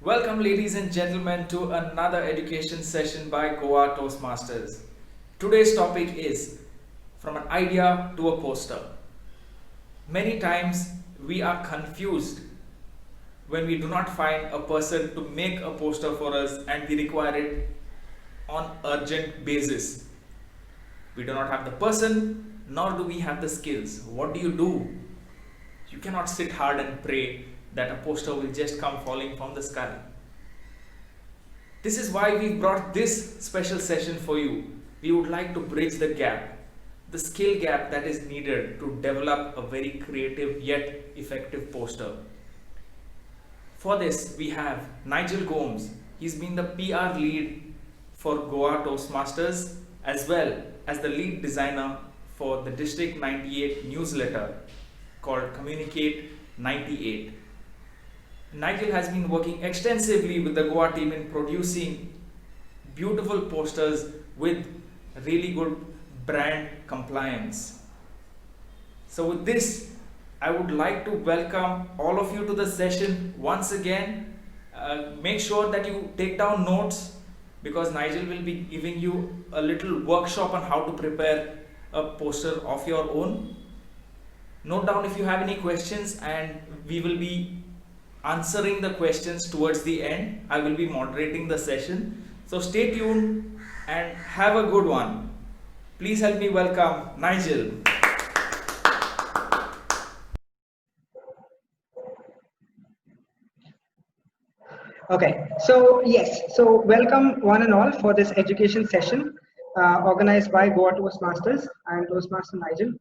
Welcome, ladies and gentlemen, to another education session by Goa Toastmasters. Today's topic is from an idea to a poster. Many times we are confused when we do not find a person to make a poster for us and we require it on urgent basis. We do not have the person, nor do we have the skills. What do? You cannot sit hard and pray that a poster will just come falling from the sky. This is why we brought this special session for you. We would like to bridge the gap, the skill gap that is needed to develop a very creative yet effective poster. For this, we have Nigel Gomes. He's been the PR lead for Goa Toastmasters as well as the lead designer for the District 98 newsletter called Communicate 98. Nigel has been working extensively with the Goa team in producing beautiful posters with really good brand compliance. So with this, I would like to welcome all of you to the session once again. Make sure that you take down notes because Nigel will be giving you a little workshop on how to prepare a poster of your own. Note down if you have any questions and we will be answering the questions towards the end. I will be moderating the session. So stay tuned and have a good one. Please help me welcome Nigel. Okay, so welcome one and all for this education session organized by Goa Toastmasters. I'm Toastmaster Nigel,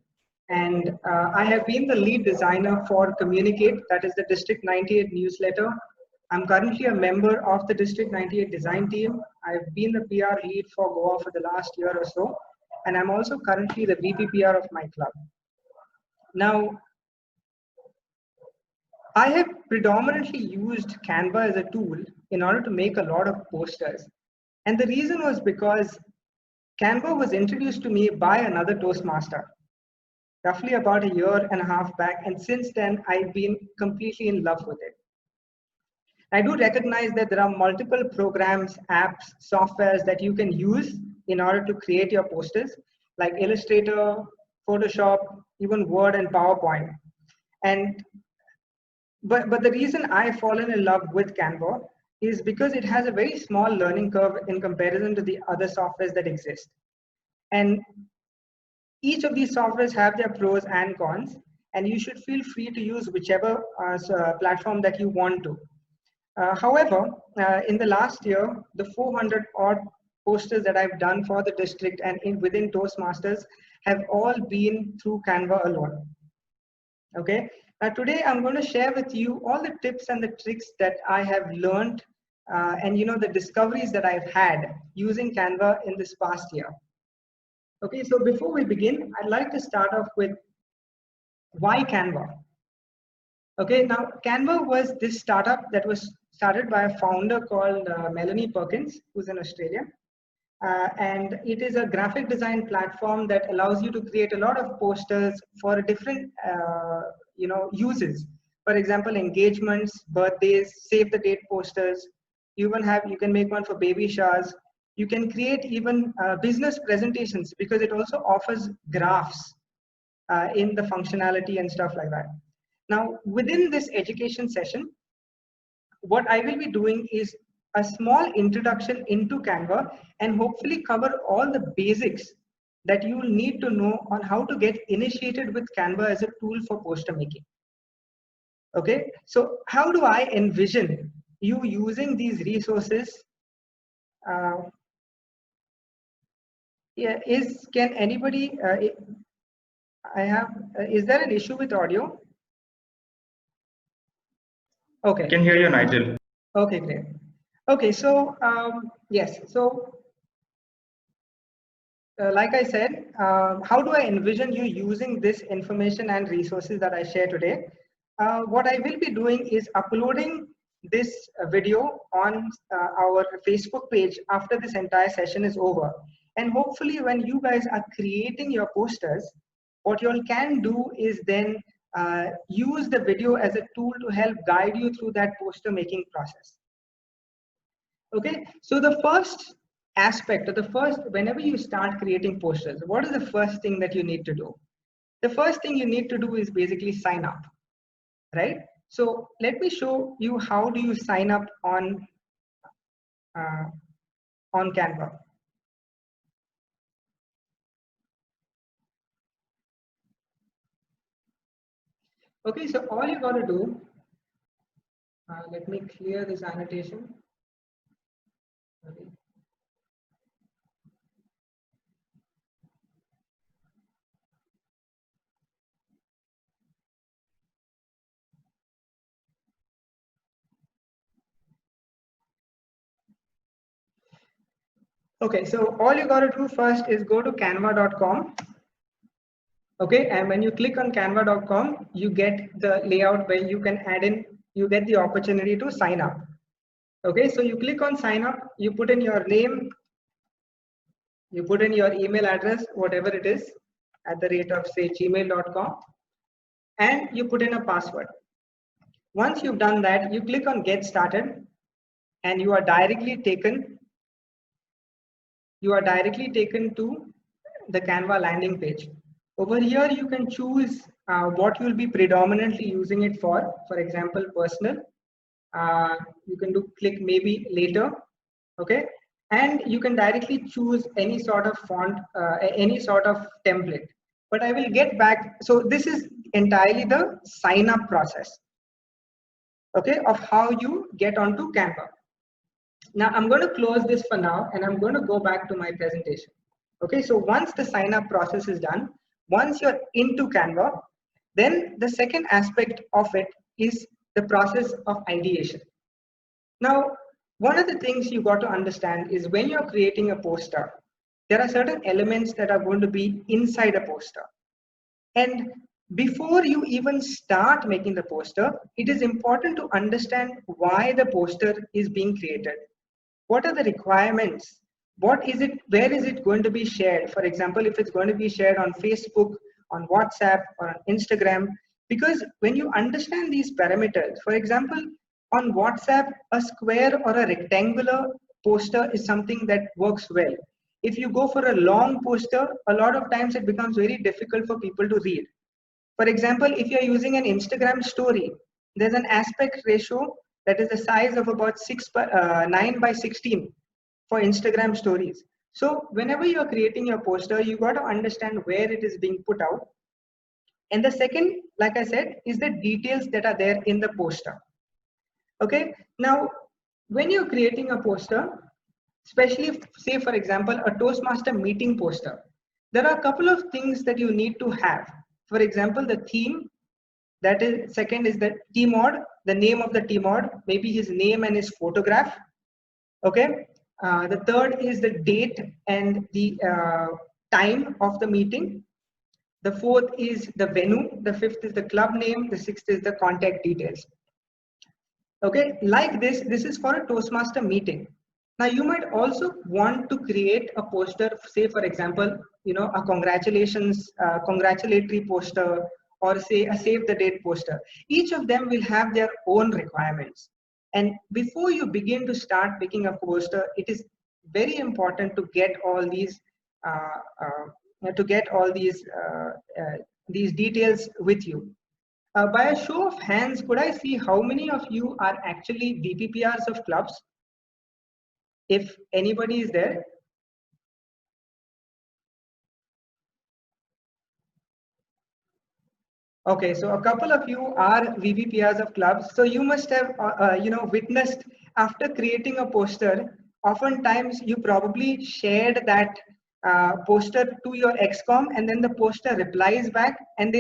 and I have been the lead designer for Communicate, that is the District 98 newsletter. I'm currently a member of the District 98 design team. I've been the PR lead for Goa for the last year or so, and I'm also currently the VP PR of my club. Now, I have predominantly used Canva as a tool in order to make a lot of posters. And the reason was because Canva was introduced to me by another Toastmaster, roughly about a year and a half back. And since then, I've been completely in love with it. I do recognize that there are multiple programs, apps, softwares that you can use in order to create your posters, like Illustrator, Photoshop, even Word and PowerPoint. And but the reason I've fallen in love with Canva is because it has a very small learning curve in comparison to the other softwares that exist. And each of these softwares have their pros and cons, and you should feel free to use whichever platform that you want to. However, in the last year, the 400 odd posters that I've done for the district and within Toastmasters have all been through Canva alone. Okay. Today, I'm going to share with you all the tips and the tricks that I have learned and the discoveries that I've had using Canva in this past year. Okay, so before we begin, I'd like to start off with why Canva. Okay, now Canva was this startup that was started by a founder called Melanie Perkins, who's in Australia. And it is a graphic design platform that allows you to create a lot of posters for different uses. For example, engagements, birthdays, save the date posters. You can make one for baby showers. You can create even business presentations because it also offers graphs in the functionality and stuff like that. Now, within this education session, what I will be doing is a small introduction into Canva and hopefully cover all the basics that you will need to know on how to get initiated with Canva as a tool for poster making. Okay, so how do I envision you using these resources? Can anybody? Is there an issue with audio? Okay. I can hear you, Nigel. Okay, great. Okay, so yes, so like I said, how do I envision you using this information and resources that I share today? What I will be doing is uploading this video on our Facebook page after this entire session is over. And hopefully when you guys are creating your posters, what you all can do is then use the video as a tool to help guide you through that poster making process. Okay, so the first aspect, or the first, whenever you start creating posters, what is the first thing that you need to do? The first thing you need to do is basically sign up, right? So let me show you how do you sign up uh, on Canva. Okay, so all you got to do, let me clear this annotation. Okay. Okay, so all you got to do first is go to canva.com. Okay, and when you click on canva.com, you get the layout where you can add in, you get the opportunity to sign up. Okay, so you click on sign up, you put in your name, you put in your email address, whatever it is, at the rate of say gmail.com, and you put in a password. Once you've done that, you click on get started, and you are directly taken to the Canva landing page. Over here, you can choose what you'll be predominantly using it for. For example, personal. You can do click maybe later, okay? And you can directly choose any sort of font, any sort of template. But I will get back. So this is entirely the sign up process, okay, of how you get onto Canva. Now I'm going to close this for now, and I'm going to go back to my presentation. Okay, so once the sign up process is done, once you're into Canva, then the second aspect of it is the process of ideation. Now, one of the things you got to understand is when you're creating a poster, there are certain elements that are going to be inside a poster. And before you even start making the poster, it is important to understand why the poster is being created. What are the requirements? What is it? Where is it going to be shared? For example, if it's going to be shared on Facebook, on WhatsApp, or on Instagram, because when you understand these parameters, for example, on WhatsApp, a square or a rectangular poster is something that works well. If you go for a long poster, a lot of times it becomes very difficult for people to read. For example, if you're using an Instagram story, there's an aspect ratio that is the size of about 9 by 16 for Instagram stories. So whenever you're creating your poster, you got to understand where it is being put out. And the second, like I said, is the details that are there in the poster. Okay, now when you're creating a poster, especially say for example a Toastmaster meeting poster, there are a couple of things that you need to have. For example, the theme, that is second is the T-mod, the name of the T-mod, maybe his name and his photograph. Okay, the third is the date and the time of the meeting. The fourth is the venue, the fifth is the club name, the sixth is the contact details. Okay, like this is for a Toastmaster meeting. Now you might also want to create a poster, say for example, you know, a congratulatory poster, or say a save the date poster. Each of them will have their own requirements. And before you begin to start picking a poster, it is very important to get all these these details with you. By a show of hands, could I see how many of you are actually VPPRs of clubs? If anybody is there. Okay, so a couple of you are VPPRs of clubs. So you must have, witnessed after creating a poster, oftentimes you probably shared that poster to your XCOM, and then the poster replies back, and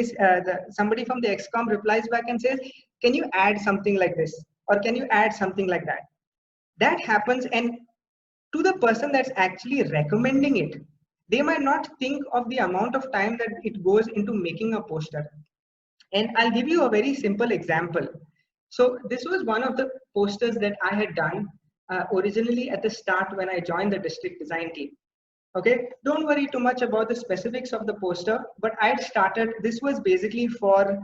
somebody from the XCOM replies back and says, can you add something like this? Or can you add something like that? That happens, and to the person that's actually recommending it, they might not think of the amount of time that it goes into making a poster. And I'll give you a very simple example. So this was one of the posters that I had done originally at the start when I joined the district design team. Okay, don't worry too much about the specifics of the poster, but I had started, this was basically for,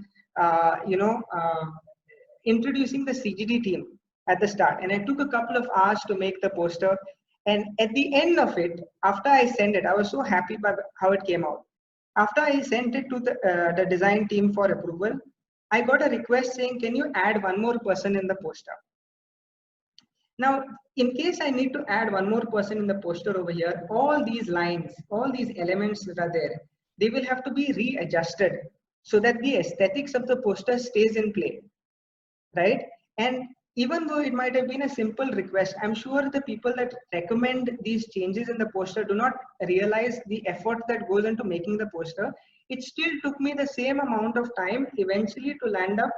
introducing the CGD team. at the start, and I took a couple of hours to make the poster. And at the end of it, after I sent it, I was so happy by how it came out. After I sent it to the design team for approval, I got a request saying, can you add one more person in the poster? Now, in case I need to add one more person in the poster over here, all these lines, all these elements that are there, they will have to be readjusted so that the aesthetics of the poster stays in play, right? And even though it might have been a simple request, I'm sure the people that recommend these changes in the poster do not realize the effort that goes into making the poster. It still took me the same amount of time eventually to land up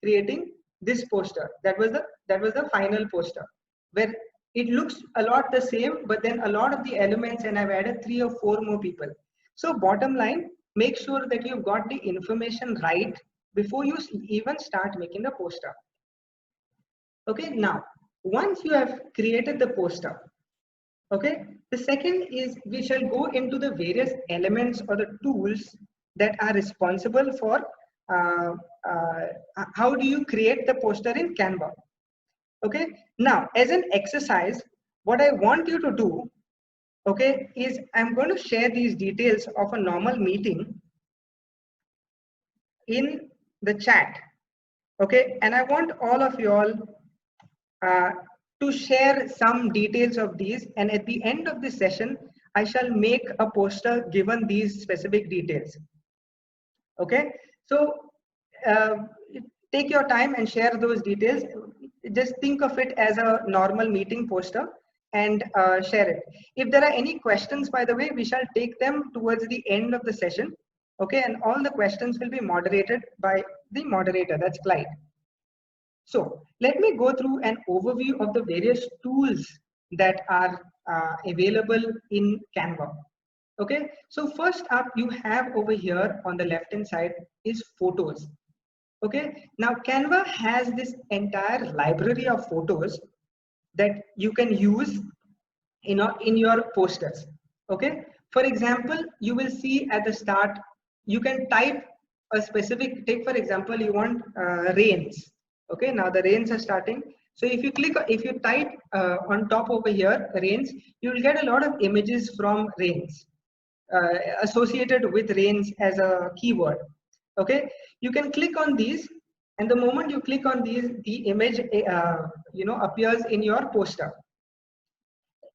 creating this poster. That was the final poster, where it looks a lot the same, but then a lot of the elements, and I've added 3 or 4 more people. So bottom line, make sure that you've got the information right before you even start making the poster. Okay, now once you have created the poster, okay, the second is we shall go into the various elements or the tools that are responsible for uh, how do you create the poster in Canva. Okay, now as an exercise, what I want you to do, okay, is I'm going to share these details of a normal meeting in the chat. Okay, and I want all of you all to share some details of these, and at the end of this session I shall make a poster given these specific details. Okay, so uh, take your time and share those details. Just think of it as a normal meeting poster and share it. If there are any questions, by the way, we shall take them towards the end of the session. Okay, and all the questions will be moderated by the moderator, that's Clyde. So let me go through an overview of the various tools that are available in Canva. Okay, so first up you have over here on the left hand side is photos. Okay, now Canva has this entire library of photos that you can use in your posters. Okay, for example, you will see at the start you can type a specific, take for example you want rains. Okay, now the rains are starting. So if you click, if you type on top over here rains, you will get a lot of images from rains associated with rains as a keyword. Okay, you can click on these, and the moment you click on these, the image appears in your poster.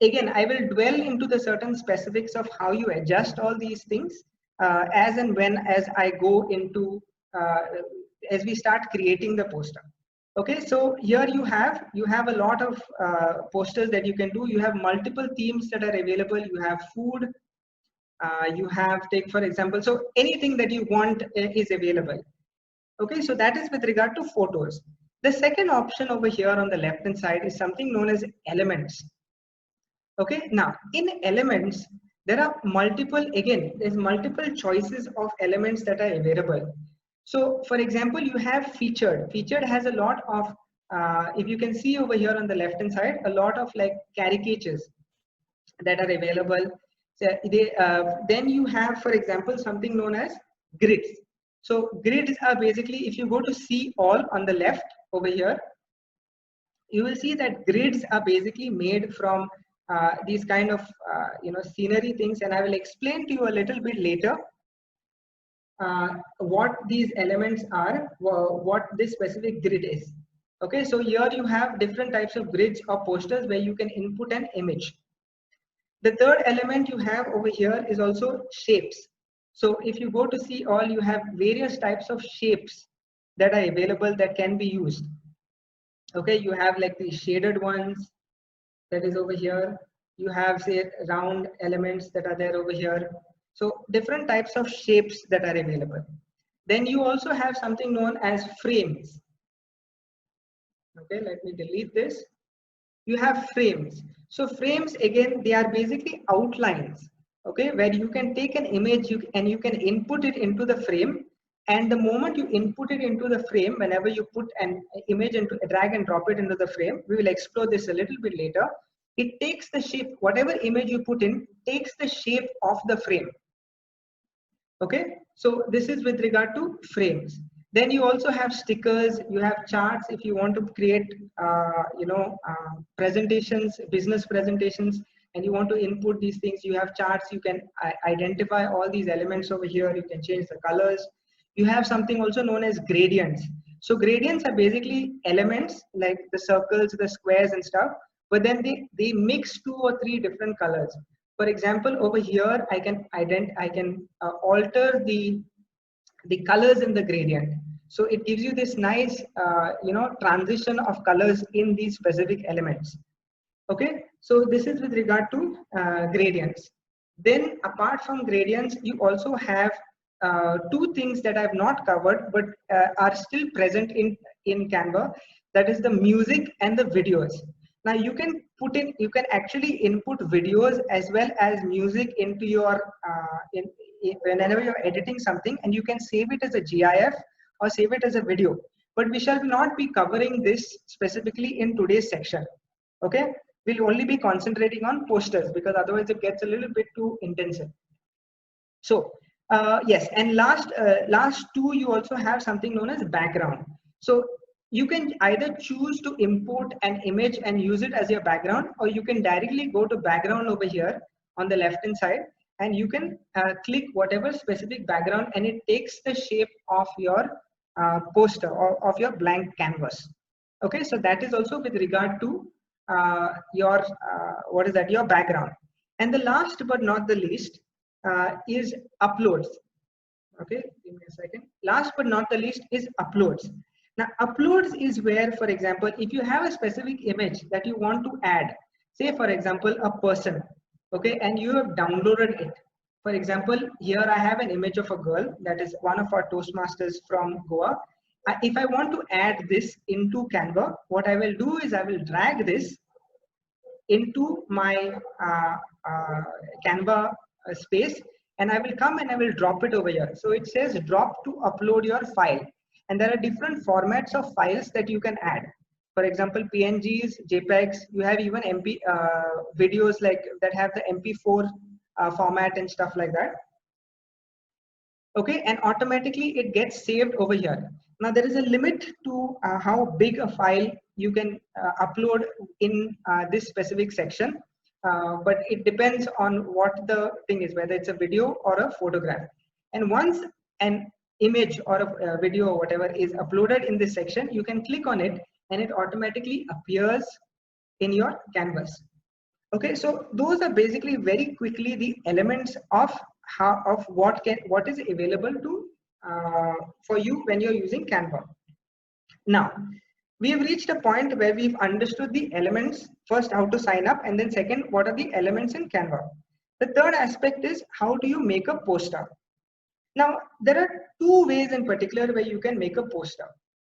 Again, I will dwell into the certain specifics of how you adjust all these things as and when as I go into as we start creating the poster. Okay, so here you have a lot of posters that you can do. You have multiple themes that are available. You have food, you have, take for example, so anything that you want is available. Okay, so that is with regard to photos. The second option over here on the left hand side is something known as elements. Okay, now in elements there are multiple, again there's multiple choices of elements that are available. So for example, you have featured has a lot of if you can see over here on the left hand side, a lot of like caricatures that are available. So then you have, for example, something known as grids. So grids are basically, if you go to see all on the left over here, you will see that grids are basically made from these kind of scenery things, and I will explain to you a little bit later what these elements are, what this specific grid is. Okay, so here you have different types of grids or posters where you can input an image. The third element you have over here is also shapes. So if you go to see all, you have various types of shapes that are available that can be used. Okay, you have like the shaded ones that is over here. You have, say, round elements that are there over here. So different types of shapes that are available. Then you also have something known as frames. Okay, let me delete this. You have frames. So frames, again, they are basically outlines, okay, where you can take an image and you can input it into the frame. And the moment you input it into the frame, whenever you put an image into, drag and drop it into the frame, we will explore this a little bit later. It takes the shape, whatever image you put in, takes the shape of the frame. Okay, so this is with regard to frames. Then you also have stickers, you have charts if you want to create presentations, business presentations, and you want to input these things. You have charts, you can identify all these elements over here, you can change the colors. You have something also known as gradients. So gradients are basically elements like the circles, the squares and stuff, but then they mix 2 or 3 different colors. For example, over here I can alter the colors in the gradient. So it gives you this nice transition of colors in these specific elements. Okay, so this is with regard to gradients. Then apart from gradients, you also have 2 things that I've not covered but are still present in Canva. That is the music and the videos. Now you can actually input videos as well as music into your whenever you're editing something, and you can save it as a GIF or save it as a video. But we shall not be covering this specifically in today's section. Okay, we'll only be concentrating on posters because otherwise it gets a little bit too intensive. So yes, and last 2, you also have something known as background. So you can either choose to import an image and use it as your background, or you can directly go to background over here on the left hand side, and you can click whatever specific background, and it takes the shape of your poster or of your blank canvas. Okay, so that is also with regard to your your background. And the last but not the least is uploads. Okay, give me a second. Last but not the least is uploads. Now uploads is where, for example, if you have a specific image that you want to add, say for example a person, okay, and you have downloaded it. For example, here I have an image of a girl that is one of our Toastmasters from Goa. If I want to add this into Canva, what I will do is I will drag this into my Canva space, and I will come and I will drop it over here. So it says drop to upload your file, and there are different formats of files that you can add. For example, PNGs, JPEGs. You have even MP videos like that have the MP4 format and stuff like that. Okay, and automatically it gets saved over here. Now there is a limit to how big a file you can upload in this specific section, but it depends on what the thing is, whether it's a video or a photograph. And once an image or a video or whatever is uploaded in this section, you can click on it and it automatically appears in your canvas. Okay, so those are basically very quickly the elements of what is available to for you when you're using Canva. Now we have reached a point where we've understood the elements. First, how to sign up, and then second, what are the elements in Canva. The third aspect is how do you make a poster. Now there are 2 ways in particular where you can make a poster.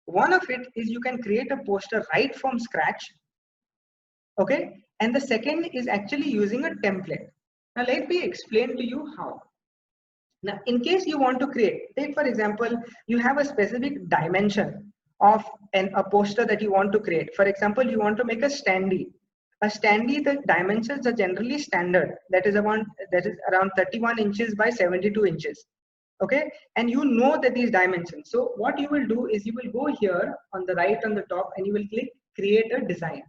One of it is you can create a poster right from scratch. Okay, and the second is actually using a template. Now let me explain to you how. Now in case you want to create, take for example, you have a specific dimension of a poster that you want to create. For example, you want to make a standee. A standee, the dimensions are generally standard. That is around 31 inches by 72 inches. Okay, and you know that these dimensions. So what you will do is you will go here on the right on the top and you will click create a design.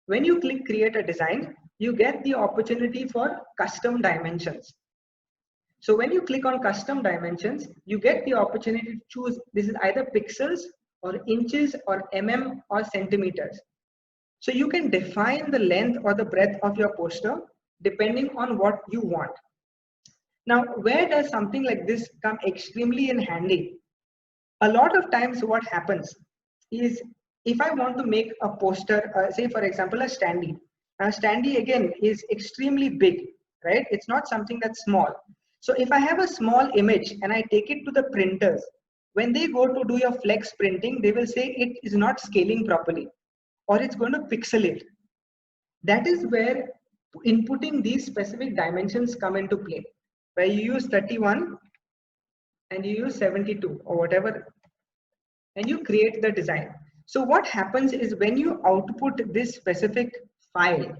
When you click create a design, you get the opportunity for custom dimensions. So when you click on custom dimensions, you get the opportunity to choose, this is either pixels or inches or mm or centimeters. So you can define the length or the breadth of your poster depending on what you want. Now, where does something like this come extremely in handy? A lot of times what happens is if I want to make a poster, say for example, a standee. A standee again is extremely big, right? It's not something that's small. So if I have a small image and I take it to the printers, when they go to do your flex printing, they will say it is not scaling properly or it's going to pixelate. That is where inputting these specific dimensions come into play, where you use 31 and you use 72 or whatever, and you create the design. So what happens is when you output this specific file,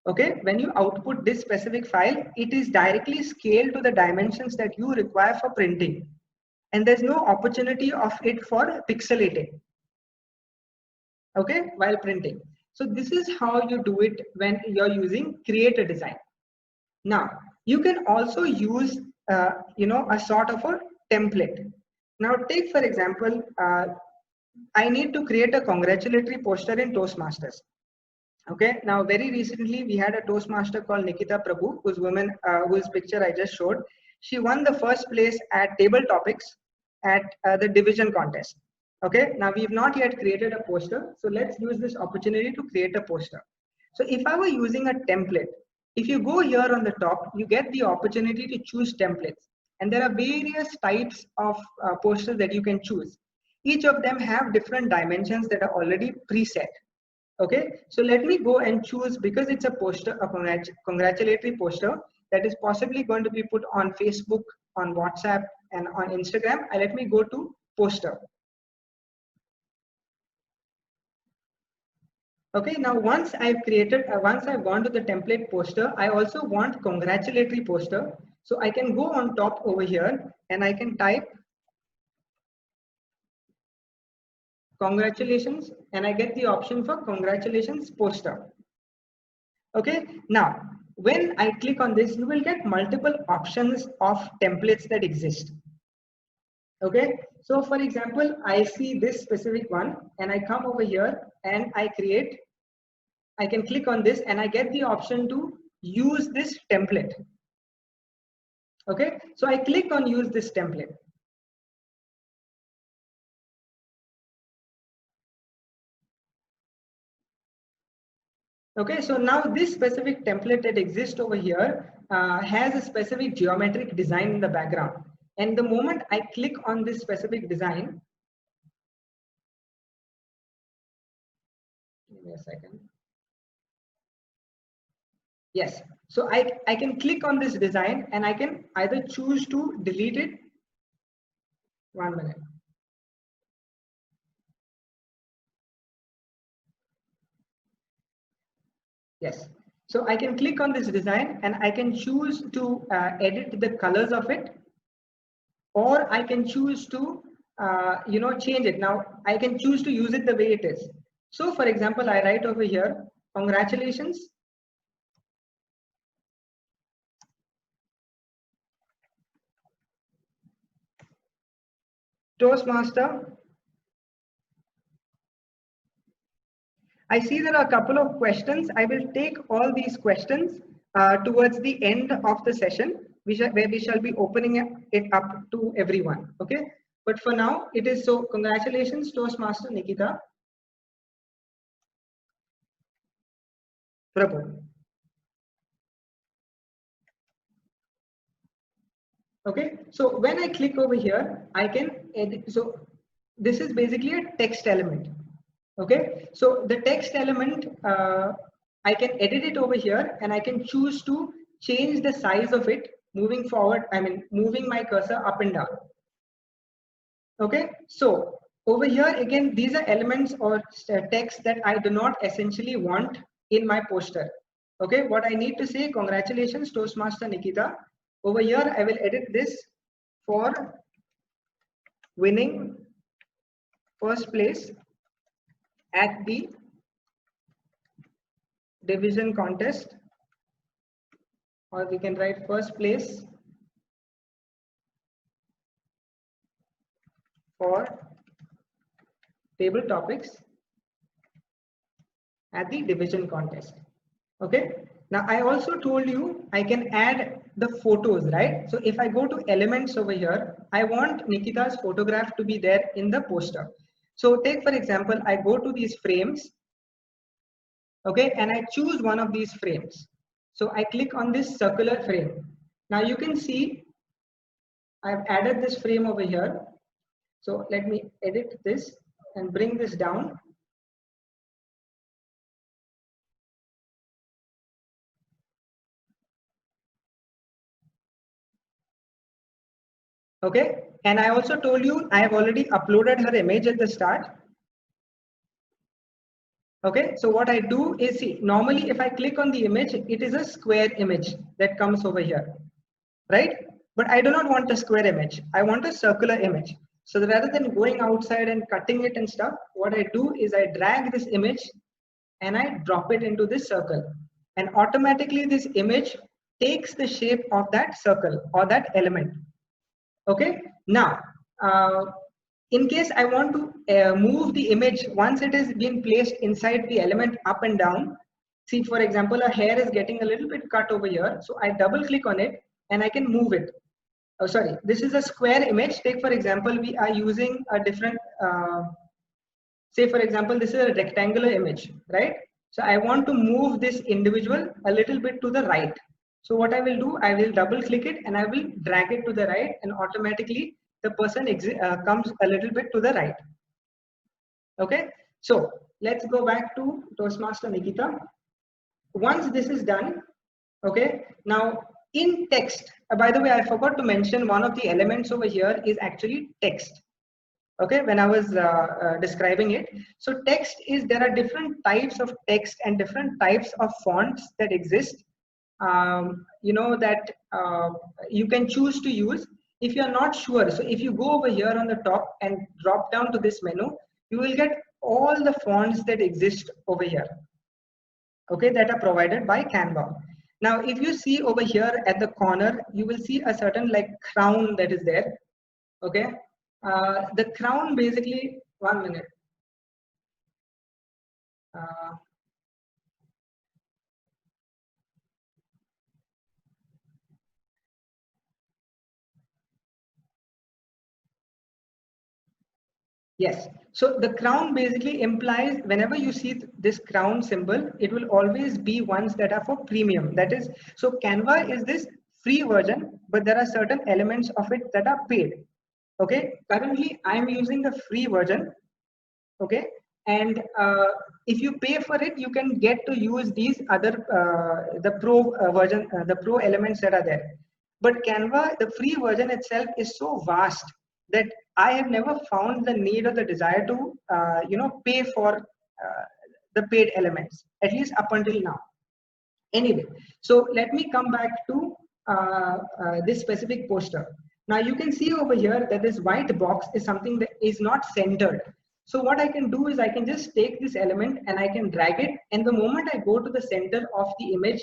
okay, when you output this specific file, it is directly scaled to the dimensions that you require for printing. and there's no opportunity of it for pixelating, okay, while printing. So this is how you do it when you're using create a design. Now you can also use a sort of a template. Now take for example, I need to create a congratulatory poster in Toastmasters. Okay, now very recently we had a Toastmaster called Nikita Prabhu, whose picture I just showed. She won the first place at table topics at the division contest. Okay, now we've not yet created a poster, so let's use this opportunity to create a poster. So if I were using a template, if you go here on the top, you get the opportunity to choose templates, and there are various types of posters that you can choose. Each of them have different dimensions that are already preset. Okay, so let me go and choose, because it's a poster, a congratulatory poster that is possibly going to be put on Facebook, on WhatsApp, and on Instagram. Let me go to poster. Okay, now once I've gone to the template poster, I also want congratulatory poster. So I can go on top over here and I can type congratulations, and I get the option for congratulations poster. Okay, now when I click on this, you will get multiple options of templates that exist. Okay, so for example, I see this specific one and I come over here and I can click on this and I get the option to use this template. Okay, so I click on use this template. Okay, so now this specific template that exists over here has a specific geometric design in the background. And the moment I click on this specific design, give me a second. Yes, so I can click on this design and I can either choose to delete it. 1 minute. Yes, so I can click on this design and I can choose to edit the colors of it, or I can choose to change it. Now I can choose to use it the way it is. So for example, I write over here, congratulations Toastmaster. I see there are a couple of questions. I will take all these questions towards the end of the session, where we shall be opening it up to everyone. Okay, but for now it is so. Congratulations, Toastmaster Nikita Prabhu. Okay, so when I click over here, I can edit. So this is basically a text element. Okay, so the text element, I can edit it over here and I can choose to change the size of it moving forward. I mean, moving my cursor up and down. Okay, so over here again, these are elements or text that I do not essentially want in my poster. Okay, what I need to say, congratulations Toastmaster Nikita. Over here, I will edit this for winning first place at the division contest, or we can write first place for table topics at the division contest. Okay, now I also told you I can add the photos, right? So if I go to elements over here, I want Nikita's photograph to be there in the poster. So take for example, I go to these frames, okay, and I choose one of these frames. So I click on this circular frame. Now you can see I've added this frame over here. So let me edit this and bring this down. Okay, and I also told you I have already uploaded her image at the start. Okay, so what I do is, see, normally if I click on the image, it is a square image that comes over here, right? but I do not want a square image. I want a circular image. So rather than going outside and cutting it and stuff, what I do is I drag this image and I drop it into this circle. And automatically this image takes the shape of that circle or that element. Okay. Now, in case I want to move the image once it is being placed inside the element up and down. See, for example, a hair is getting a little bit cut over here. So I double click on it and I can move it. Oh, sorry, this is a square image. Take, for example, we are using a different, say, for example, this is a rectangular image, right? So I want to move this individual a little bit to the right. So what I will do, I will double click it and I will drag it to the right, and automatically the person comes a little bit to the right. Okay, so let's go back to Toastmaster Nikita. Once this is done, okay, now in text, by the way, I forgot to mention one of the elements over here is actually text. Okay, when I was describing it. So text is, there are different types of text and different types of fonts that exist. You know, that you can choose to use if you're not sure. So if you go over here on the top and drop down to this menu, you will get all the fonts that exist over here. Okay, that are provided by Canva. Now, if you see over here at the corner, you will see a certain like crown that is there. Okay, the crown basically, 1 minute. Yes, so the crown basically implies whenever you see this crown symbol, it will always be ones that are for premium. That is, so Canva is this free version, but there are certain elements of it that are paid. Okay, currently I'm using the free version. Okay, and if you pay for it, you can get to use these other the pro version, the pro elements that are there. But Canva, the free version itself is so vast that I have never found the need or the desire to you know, pay for the paid elements, at least up until now. Anyway, so let me come back to this specific poster. Now you can see over here that this white box is something that is not centered. So what I can do is I can just take this element and I can drag it, and the moment I go to the center of the image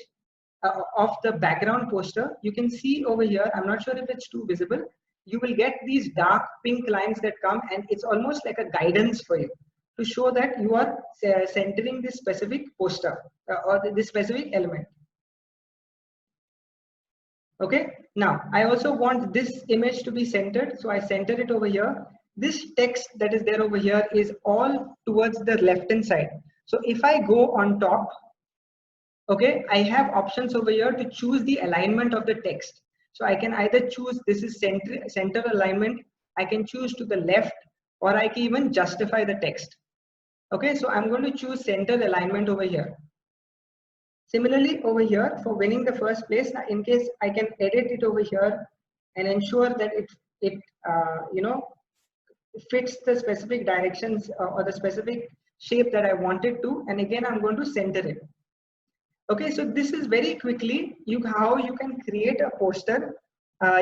of the background poster, you can see over here, I'm not sure if it's too visible, you will get these dark pink lines that come, and it's almost like a guidance for you to show that you are centering this specific poster or this specific element. Okay, now I also want this image to be centered, so I center it over here. This text that is there over here is all towards the left hand side. So if I go on top, okay, I have options over here to choose the alignment of the text. So I can either choose this is center alignment, I can choose to the left, or I can even justify the text. Okay, so I'm going to choose center alignment over here. Similarly, over here for winning the first place, in case I can edit it over here and ensure that it you know, fits the specific directions or the specific shape that I wanted to, and again I'm going to center it. Okay, so this is very quickly how you can create a poster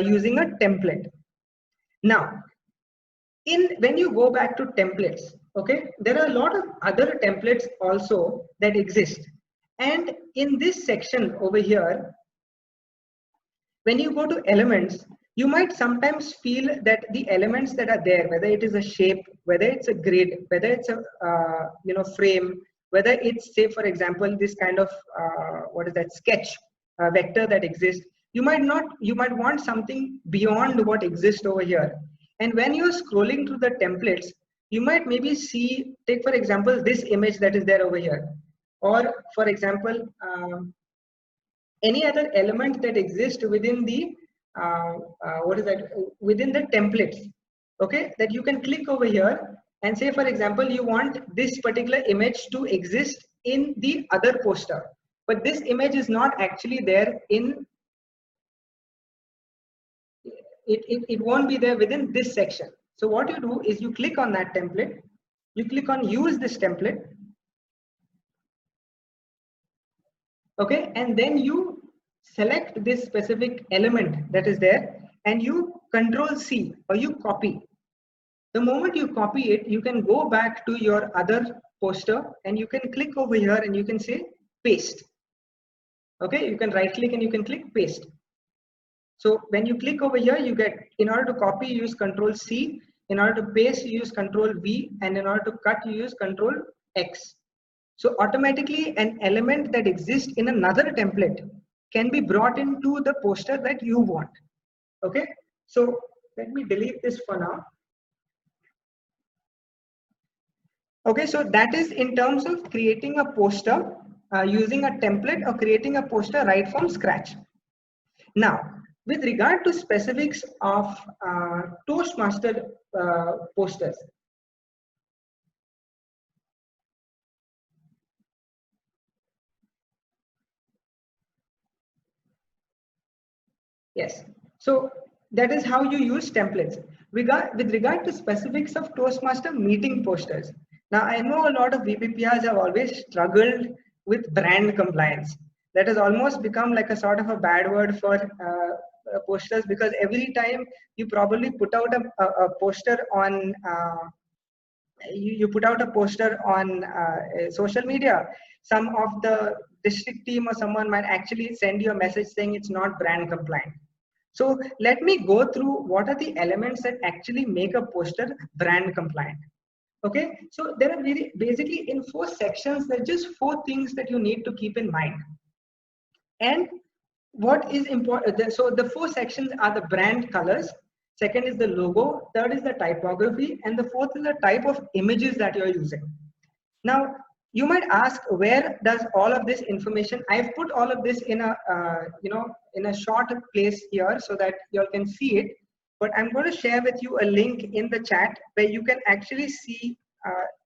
using a template. Now, when you go back to templates, okay, there are a lot of other templates also that exist. And in this section over here, when you go to elements, you might sometimes feel that the elements that are there, whether it is a shape, whether it's a grid, whether it's a you know, frame, whether it's, say for example, this kind of what is that, sketch vector that exists, you might want something beyond what exists over here. And when you're scrolling through the templates, you might maybe see, take for example, this image that is there over here, or for example any other element that exists within the what is that, within the templates. Okay, that you can click over here and say for example you want this particular image to exist in the other poster, but this image is not actually there in it won't be there within this section. So what you do is you click on that template, you click on use this template, okay, and then you select this specific element that is there, and you control C or you copy. The moment you copy it, you can go back to your other poster and you can click over here and you can say paste. Okay, you can right click and you can click paste. So when you click over here, you get, in order to copy, you use Control C, in order to paste, you use Control V, and in order to cut, you use Control X. So automatically an element that exists in another template can be brought into the poster that you want. Okay, so let me delete this for now. Okay, so that is in terms of creating a poster using a template or creating a poster right from scratch. Now, with regard to specifics of Toastmaster posters, yes, so that is how you use templates. With regard to specifics of Toastmaster meeting posters, now I know a lot of VPPRs have always struggled with brand compliance. That has almost become like a sort of a bad word for posters, because every time you probably put out a poster on you put out a poster on social media, some of the district team or someone might actually send you a message saying it's not brand compliant. So let me go through what are the elements that actually make a poster brand compliant. Okay, so there are basically in 4 sections, there are just 4 things that you need to keep in mind. And what is important, so the 4 sections are the brand colors, second is the logo, third is the typography, and the fourth is the type of images that you're using. Now you might ask, where does all of this information, I've put all of this in a in a short place here so that you all can see it, but I'm going to share with you a link in the chat where you can actually see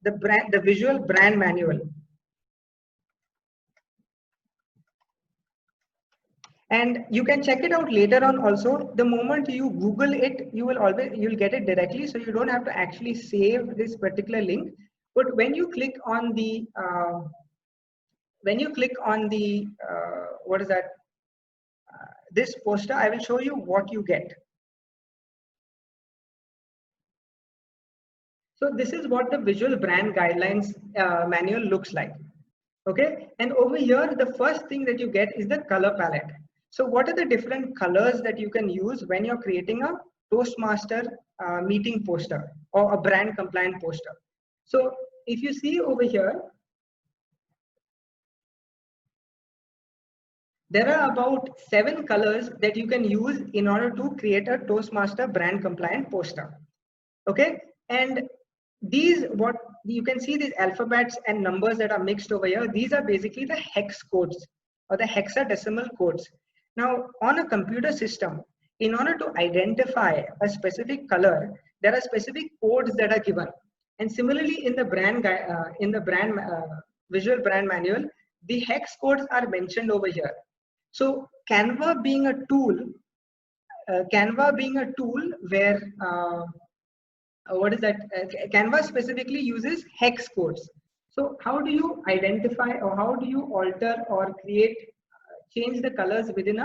the visual brand manual. And you can check it out later on also. The moment you Google it, you'll get it directly, so you don't have to actually save this particular link. But when you click on the what is that, this poster, I will show you what you get. So this is what the visual brand guidelines manual looks like. Okay, and over here the first thing that you get is the color palette. So what are the different colors that you can use when you're creating a Toastmaster meeting poster or a brand compliant poster? So if you see over here, there are about 7 colors that you can use in order to create a Toastmaster brand compliant poster. Okay, and these, what you can see, these alphabets and numbers that are mixed over here, these are basically the hex codes or the hexadecimal codes. Now on a computer system, in order to identify a specific color, there are specific codes that are given. And similarly in the visual brand manual, the hex codes are mentioned over here. So Canva being a tool where what is that? Canva specifically uses hex codes. So how do you identify, or how do you alter or create, change the colors within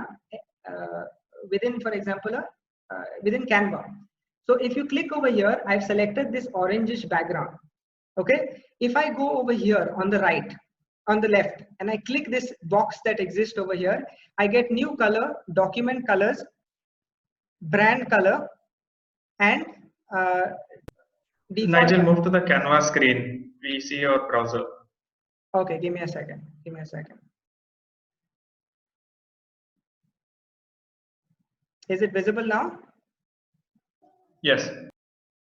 for example, within Canva? So if you click over here, I've selected this orangish background. Okay, if I go over here on the right, on the left, and I click this box that exists over here, I get new color, document colors, brand color, and Nigel, move to the Canvas screen. We see your browser. Okay, give me a second. Is it visible now? Yes.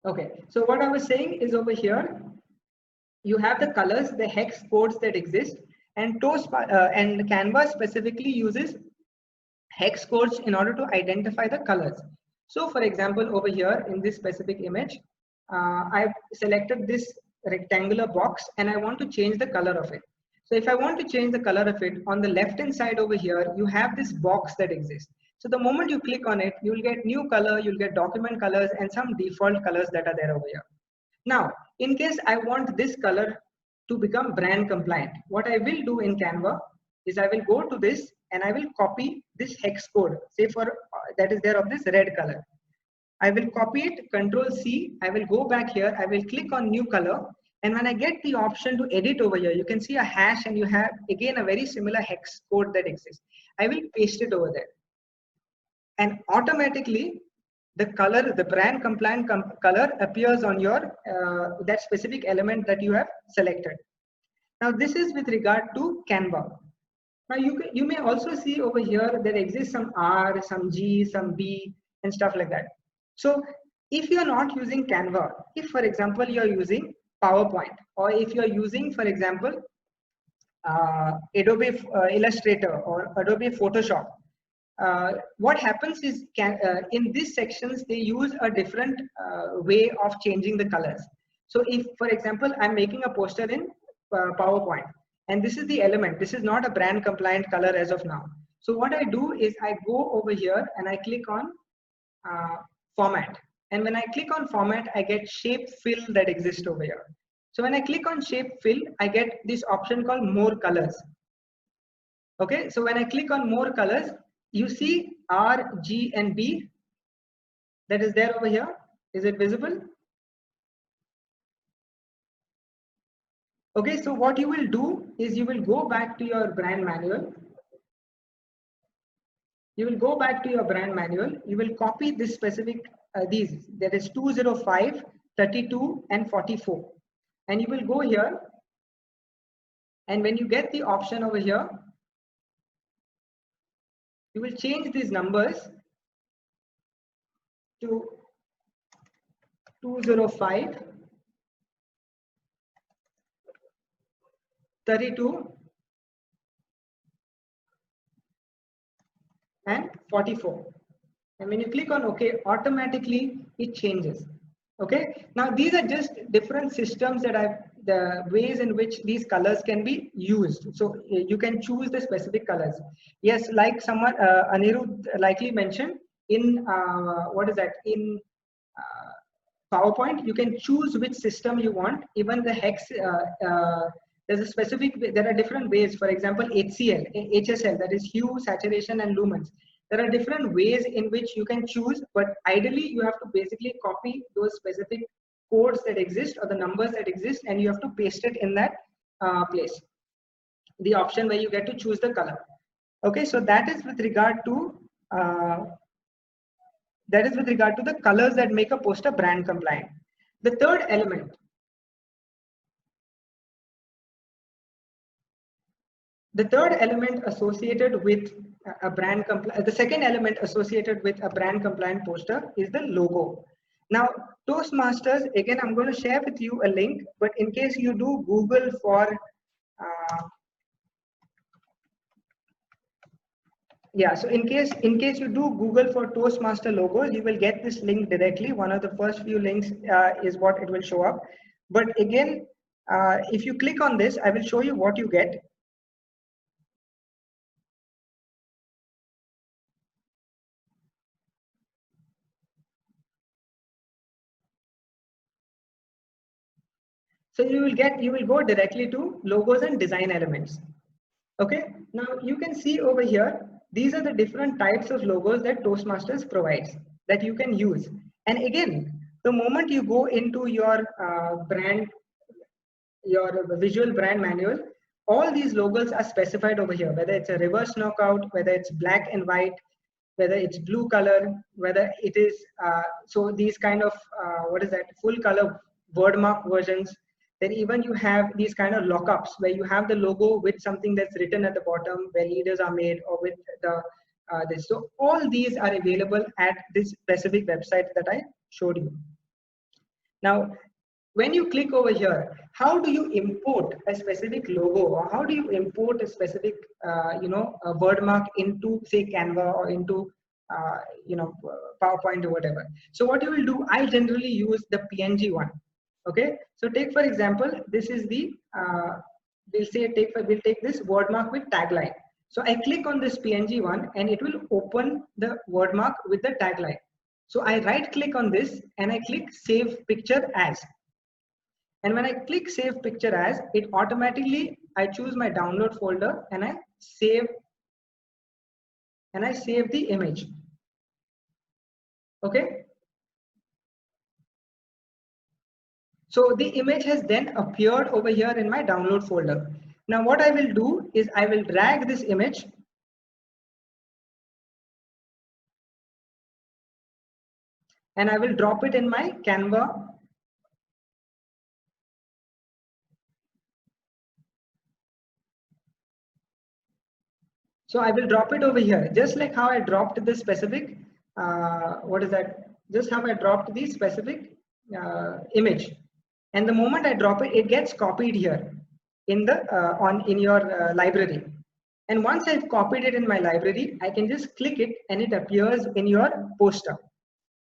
Okay, so what I was saying is over here, you have the colors, the hex codes that exist, and Canva specifically uses hex codes in order to identify the colors. So for example, over here in this specific image, I've selected this rectangular box and I want to change the color of it. So if I want to change the color of it, on the left hand side over here, you have this box that exists. So the moment you click on it, you'll get new color, you'll get document colors and some default colors that are there over here. Now, in case I want this color to become brand compliant, what I will do in Canva is I will go to this and I will copy this hex code, say for that is there of this red color. I will copy it, Control C. I will go back here. I will click on new color. And when I get the option to edit over here, you can see a hash and you have again a very similar hex code that exists. I will paste it over there. And automatically the color, the brand compliant color appears on your that specific element that you have selected. Now this is with regard to Canva. Now you may also see over here there exists some R, some G, some B and stuff like that. So if you are not using Canva, if for example you are using PowerPoint, or if you are using for example Adobe Illustrator or Adobe Photoshop, what happens is in these sections they use a different way of changing the colors. So if for example I'm making a poster in PowerPoint and this is the element, this is not a brand compliant color as of now. So what I do is I go over here and I click on format, and when I click on format I get shape fill that exists over here. So when I click on shape fill I get this option called more colors. Okay, so when I click on more colors, you see R, G and B that is there over here. Is it visible? Okay, so what you will do is you will go back to your brand manual. You will go back to your brand manual. You will copy this specific, these, that is 205, 32 and 44. And you will go here. And when you get the option over here, you will change these numbers to 205, 32 and 44. And when you click on OK, automatically it changes. Okay, now these are just different systems that the ways in which these colors can be used. So you can choose the specific colors. Yes, like someone Anirudh likely mentioned in what is that, in PowerPoint, you can choose which system you want. Even the hex, there's a specific, there are different ways. For example, HCL, HSL, that is hue, saturation and lumens. There are different ways in which you can choose, but ideally you have to basically copy those specific codes that exist or the numbers that exist, and you have to paste it in that place, the option where you get to choose the color. Okay, so that is with regard to the colors that make a poster brand compliant. The third element, associated with a brand compliant, the second element associated with a brand compliant poster is the logo. Now, Toastmasters, again, I'm going to share with you a link, but in case you do Google for, yeah, so in case you do Google for Toastmaster logos, you will get this link directly. One of the first few links is what it will show up. But again, if you click on this, I will show you what you get. So you will go directly to logos and design elements. Okay, now you can see over here, these are the different types of logos that Toastmasters provides that you can use. And again, the moment you go into your your visual brand manual, all these logos are specified over here, whether it's a reverse knockout, whether it's black and white, whether it's blue color, whether it is, so these kind of, what is that, full color word mark versions. Then even you have these kind of lockups where you have the logo with something that's written at the bottom where leaders are made, or with the this. So all these are available at this specific website that I showed you. Now, when you click over here, how do you import a specific logo, or how do you import a specific a word mark into, say, Canva or into PowerPoint or whatever? So what you will do, I generally use the PNG one. Okay, so take for example, this is the we'll take this word mark with tagline. So I click on this PNG one and it will open the word mark with the tagline. So I right click on this and I click save picture as. And when I click save picture as, it automatically, I choose my download folder and I save and I save the image. Okay. So the image has then appeared over here in my download folder. Now what I will do is I will drag this image and I will drop it in my Canva. So I will drop it over here, just like how I dropped the specific, what is that? Just how I dropped the specific image. And the moment I drop it, it gets copied here in the in your library. And once I've copied it in my library, I can just click it and it appears in your poster.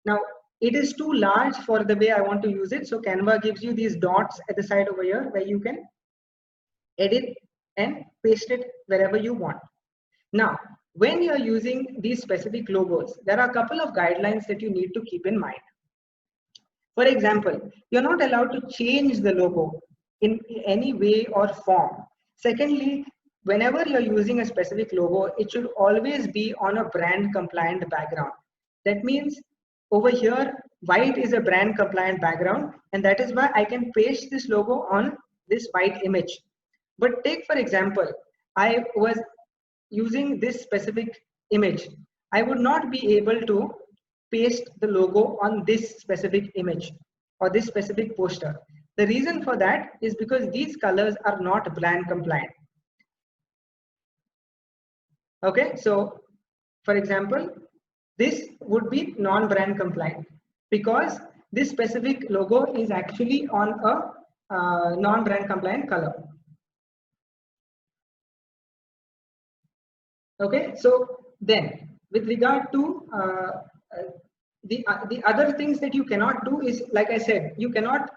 Now it is too large for the way I want to use it. So Canva gives you these dots at the side over here where you can edit and paste it wherever you want. Now, when you're using these specific logos, there are a couple of guidelines that you need to keep in mind. For example, you're not allowed to change the logo in any way or form. Secondly, whenever you're using a specific logo, it should always be on a brand compliant background. That means over here, white is a brand compliant background, and that is why I can paste this logo on this white image. But take, for example, I was using this specific image, I would not be able to paste the logo on this specific image or this specific poster. The reason for that is because these colors are not brand compliant. Okay, so for example, this would be non-brand compliant because this specific logo is actually on a non-brand compliant color. Okay, so then with regard to the other things that you cannot do is, like I said, you cannot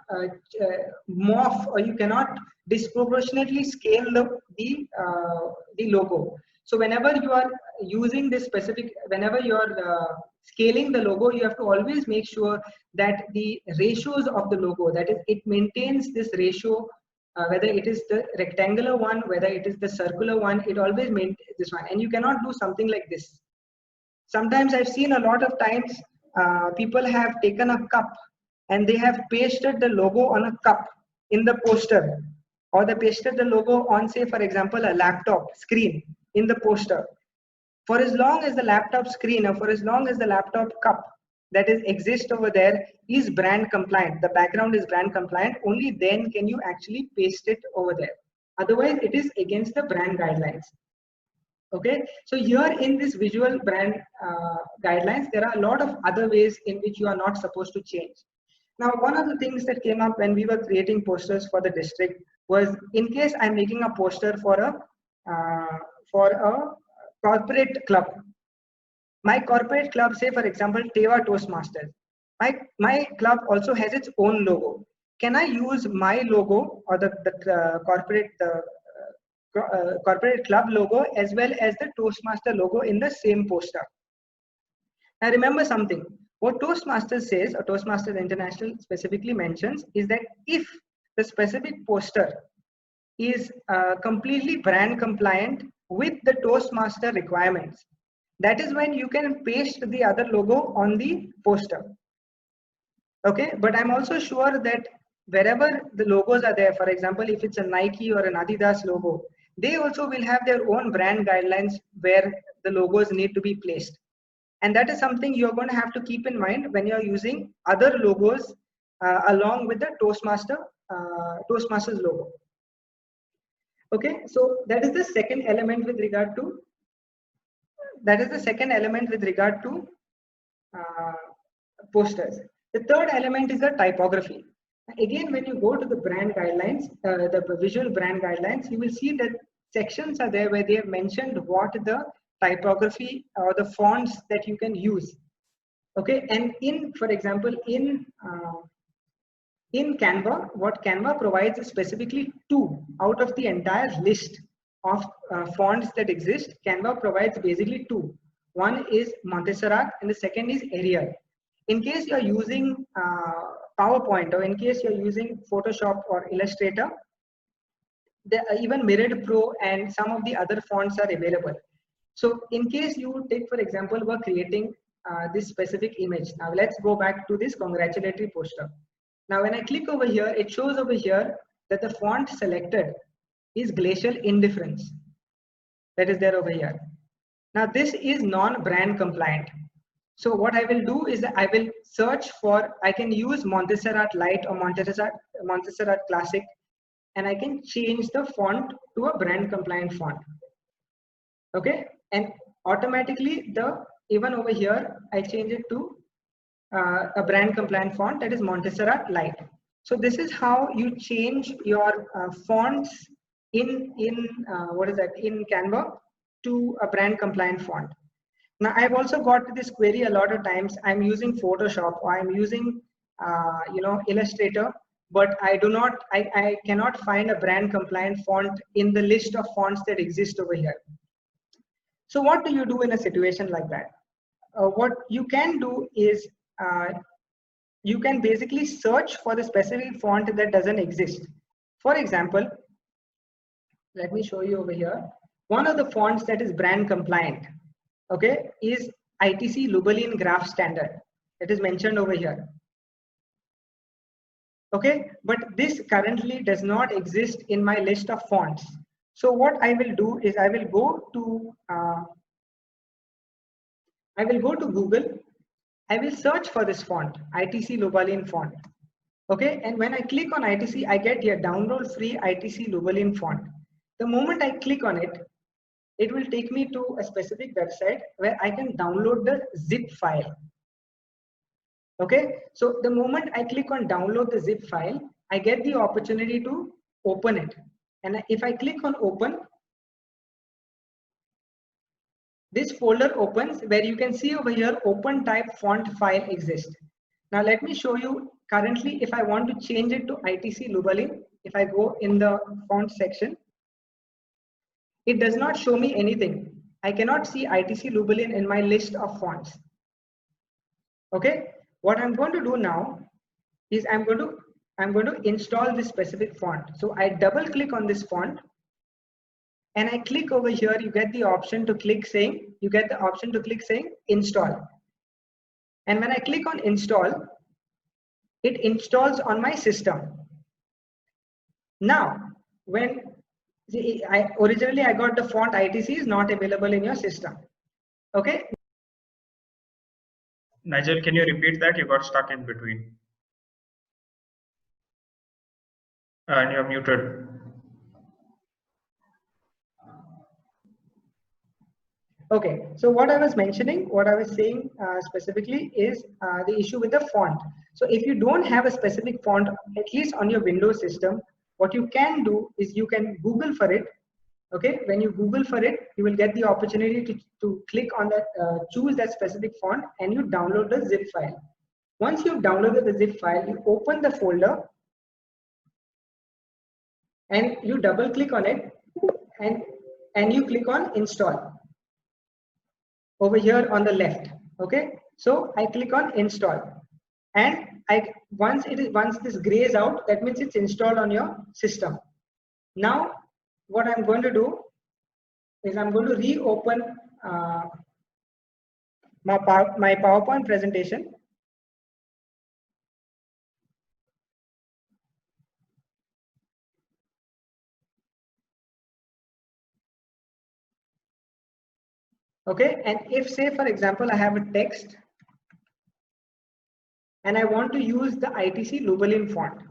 morph or you cannot disproportionately scale the logo. So whenever you are using this specific, whenever you are scaling the logo, you have to always make sure that the ratios of the logo, that is, it maintains this ratio. Whether it is the rectangular one, whether it is the circular one, it always maintains this one. And you cannot do something like this. Sometimes I've seen a lot of times people have taken a cup and they have pasted the logo on a cup in the poster, or they pasted the logo on, say, for example, a laptop screen in the poster. For as long as the laptop screen or for as long as the laptop cup that is exist over there is brand compliant, the background is brand compliant, only then can you actually paste it over there. Otherwise it is against the brand guidelines. Okay, so here in this visual brand guidelines, there are a lot of other ways in which you are not supposed to change. Now, one of the things that came up when we were creating posters for the district was, in case I'm making a poster for a corporate club. My corporate club, say for example, Teva Toastmasters. My club also has its own logo. Can I use my logo or the corporate club logo as well as the Toastmaster logo in the same poster? Now remember something. What Toastmasters says, or Toastmasters International specifically mentions, is that if the specific poster is completely brand compliant with the Toastmaster requirements, that is when you can paste the other logo on the poster. Okay, but I'm also sure that wherever the logos are there, for example, if it's a Nike or an Adidas logo, they also will have their own brand guidelines where the logos need to be placed. And that is something you're going to have to keep in mind when you're using other logos along with the Toastmasters logo. Okay, so that is the second element with regard to posters. The third element is the typography. Again, when you go to the brand guidelines, the visual brand guidelines, you will see that sections are there where they have mentioned what the typography or the fonts that you can use. Okay, and for example, in Canva, what Canva provides is specifically 2 out of the entire list of fonts that exist. Canva provides basically 2. One is Montserrat and the second is Arial. In case you're using PowerPoint, or in case you're using Photoshop or Illustrator, even Myriad Pro and some of the other fonts are available. So in case you take, for example, we're creating this specific image. Now let's go back to this congratulatory poster. Now when I click over here, it shows over here that the font selected is Glacial Indifference. That is there over here. Now this is non-brand compliant. So what I will do is that I will search for, I can use Montserrat Light or Montserrat Classic, and I can change the font to a brand compliant font. Okay, and automatically even over here I change it to a brand compliant font, that is Montserrat Light. So this is how you change your fonts in Canva to a brand compliant font. Now I've also got this query a lot of times. I'm using Photoshop or I'm using Illustrator, but I cannot find a brand compliant font in the list of fonts that exist over here. So what do you do in a situation like that? What you can do is you can basically search for the specific font that doesn't exist. For example, let me show you over here. One of the fonts that is brand compliant, okay, is ITC Lubelin Graph Standard. It is mentioned over here. Okay, but this currently does not exist in my list of fonts. So what I will do is I will go to Google. I will search for this font, ITC Lubelin font. Okay, and when I click on ITC, I get here download free ITC Lubelin font. The moment I click on it, it will take me to a specific website where I can download the zip file. Okay, so the moment I click on download the zip file, I get the opportunity to open it. And if I click on open, this folder opens where you can see over here open type font file exists. Now let me show you currently if I want to change it to ITC Lubelin. If I go in the font section, it does not show me anything. I cannot see ITC Lubelin in my list of fonts. Okay, what I'm going to do now is I'm going to install this specific font. So I double click on this font and I click over here. You get the option to click saying install. And when I click on install, it installs on my system. Now, originally I got the font ITC is not available in your system. Okay. Nigel, can you repeat that? You got stuck in between. And you're muted. Okay, so what I was saying specifically is the issue with the font. So if you don't have a specific font, at least on your Windows system, what you can do is you can Google for it. Okay, when you Google for it, you will get the opportunity to click on that, choose that specific font, and you download the zip file. Once you've downloaded the zip file, you open the folder and you double click on it and you click on install over here on the left. Okay, so I click on install, and once this grays out, that means it's installed on your system. Now what I'm going to do is I'm going to reopen my PowerPoint presentation. Okay, and if say for example I have a text and I want to use the ITC Lubelin font,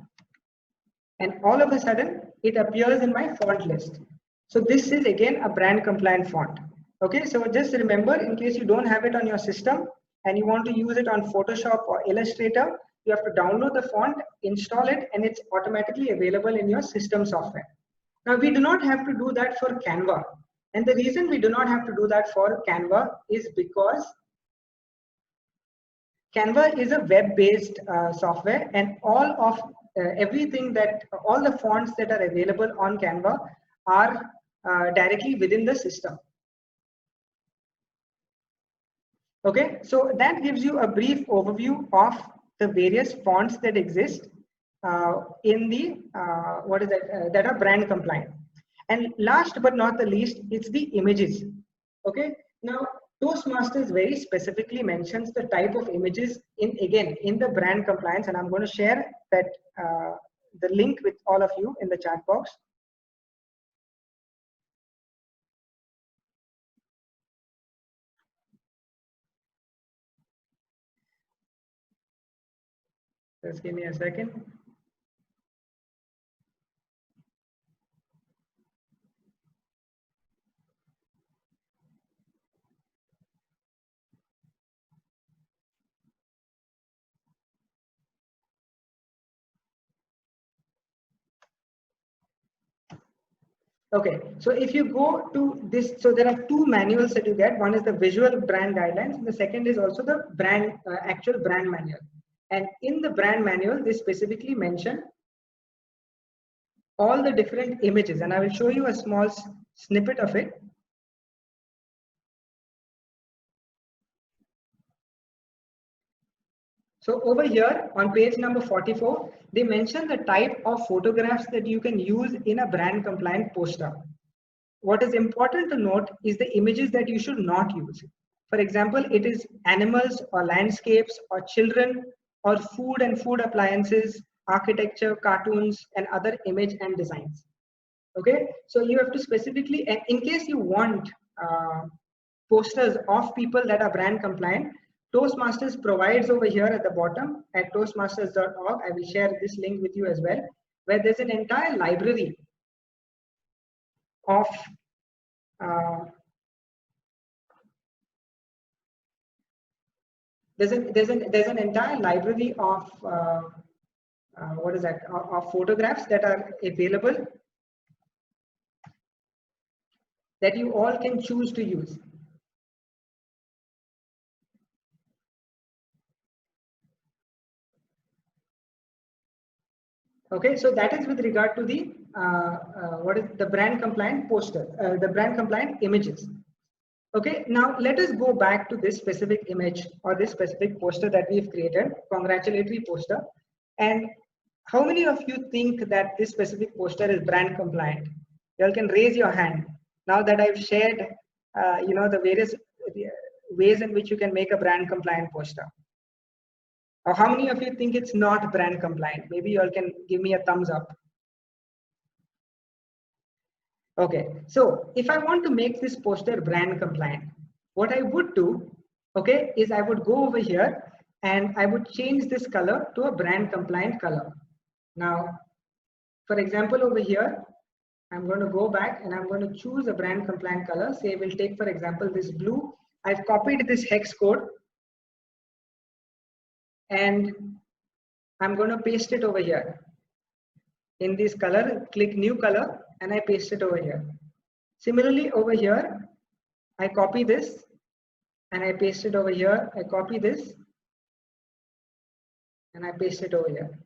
and all of a sudden it appears in my font list. So this is again a brand compliant font. Okay, so just remember, in case you don't have it on your system and you want to use it on Photoshop or Illustrator, you have to download the font, install it, and it's automatically available in your system software. Now we do not have to do that for Canva. And the reason we do not have to do that for Canva is because Canva is a web-based software, and all the fonts that are available on Canva are directly within the system. Okay, so that gives you a brief overview of the various fonts that exist in the that are brand compliant. And last but not the least, it's the images. Okay, now Toastmasters very specifically mentions the type of images in the brand compliance, and I'm going to share that the link with all of you in the chat box. Just give me a second. Okay, so if you go to this, so there are two manuals that you get. One is the visual brand guidelines, and the second is also the brand actual brand manual. And in the brand manual, they specifically mention all the different images, and I will show you a small snippet of it. So over here on page number 44, they mention the type of photographs that you can use in a brand compliant poster. What is important to note is the images that you should not use. For example, it is animals or landscapes or children or food and food appliances, architecture, cartoons, and other image and designs. Okay, so you have to specifically, in case you want posters of people that are brand compliant, Toastmasters provides over here at the bottom at toastmasters.org. I will share this link with you as well, where there's an entire library of there's an entire library of what is that of photographs that are available that you all can choose to use. Okay, so that is with regard to the what is the brand compliant poster, the brand compliant images. Okay, now let us go back to this specific image or this specific poster that we've created, congratulatory poster. And how many of you think that this specific poster is brand compliant? You all can raise your hand. Now that I've shared, the various ways in which you can make a brand compliant poster. Or how many of you think it's not brand compliant? Maybe you all can give me a thumbs up. Okay, so if I want to make this poster brand compliant, what I would do, okay, is I would go over here and I would change this color to a brand compliant color. Now, for example, over here, I'm going to go back and I'm going to choose a brand compliant color. Say we'll take, for example, this blue. I've copied this hex code and I'm going to paste it over here. In this color, click new color and I paste it over here. Similarly, over here, I copy this and I paste it over here. I copy this and I paste it over here.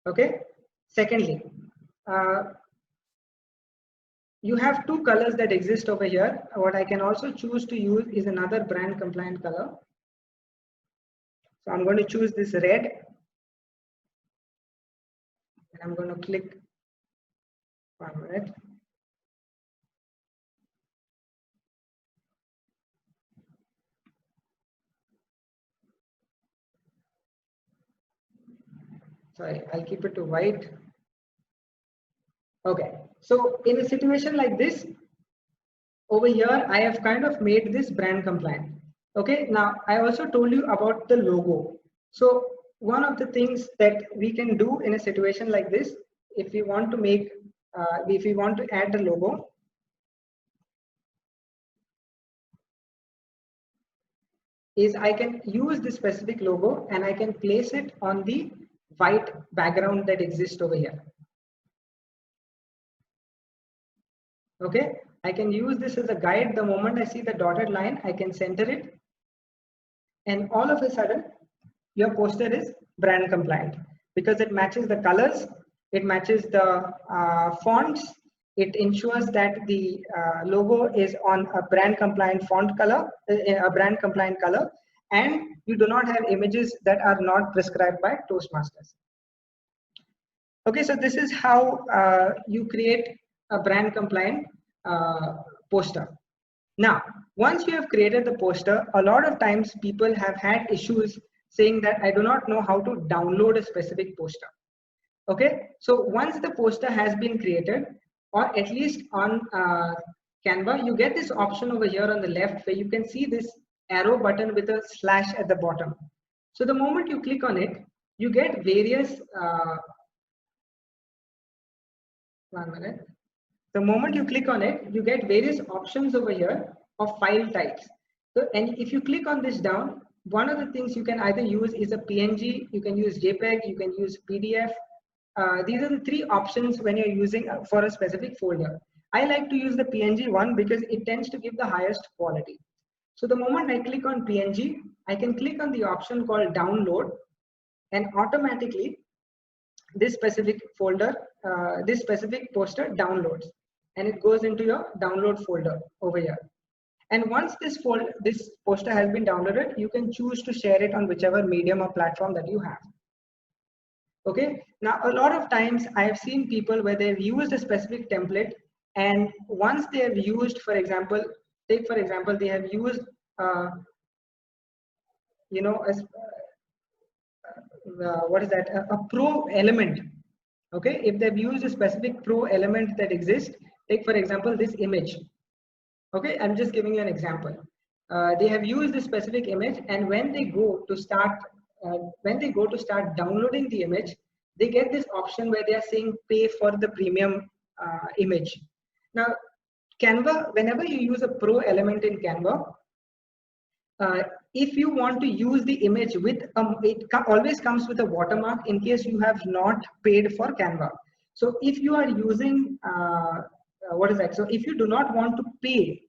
Okay. Secondly, you have two colors that exist over here. What I can also choose to use is another brand compliant color. So I'm going to choose this red and I'm going to click 1 minute. Sorry, I'll keep it to white. Okay, so in a situation like this, over here, I have kind of made this brand compliant. Okay, now I also told you about the logo. So one of the things that we can do in a situation like this, if we want to make, if we want to add the logo, is I can use this specific logo and I can place it on the white background that exists over here. Okay, I can use this as a guide. The moment I see the dotted line, I can center it. And all of a sudden, your poster is brand compliant because it matches the colors, it matches the fonts, it ensures that the logo is on a brand compliant font color, a brand compliant color, and you do not have images that are not prescribed by Toastmasters. Okay, so this is how you create a brand compliant poster. Now, once you have created the poster, a lot of times people have had issues saying that I do not know how to download a specific poster. Okay, so once the poster has been created, or at least on Canva, you get this option over here on the left where you can see this arrow button with a slash at the bottom. So the moment you click on it, you get various, 1 minute. The moment you click on it, you get various options over here of file types. So, and if you click on this down, one of the things you can either use is a PNG, you can use JPEG, you can use PDF. These are the three options when you're using for a specific folder. I like to use the PNG one because it tends to give the highest quality. So the moment I click on PNG, I can click on the option called download, and automatically this specific folder, this specific poster downloads, and it goes into your download folder over here. And once this poster has been downloaded, you can choose to share it on whichever medium or platform that you have. Okay, now a lot of times I have seen people where they've used a specific template, and once they have used, for example, take for example, they have used, you know, what is that, a pro element. Okay, if they've used a specific pro element that exists, take for example this image. Okay, I'm just giving you an example. They have used this specific image, and when they go to start downloading the image, they get this option where they are saying pay for the premium image. Now, Canva, whenever you use a pro element in Canva, if you want to use the image with, always comes with a watermark in case you have not paid for Canva. So if you are using, what is that? So if you do not want to pay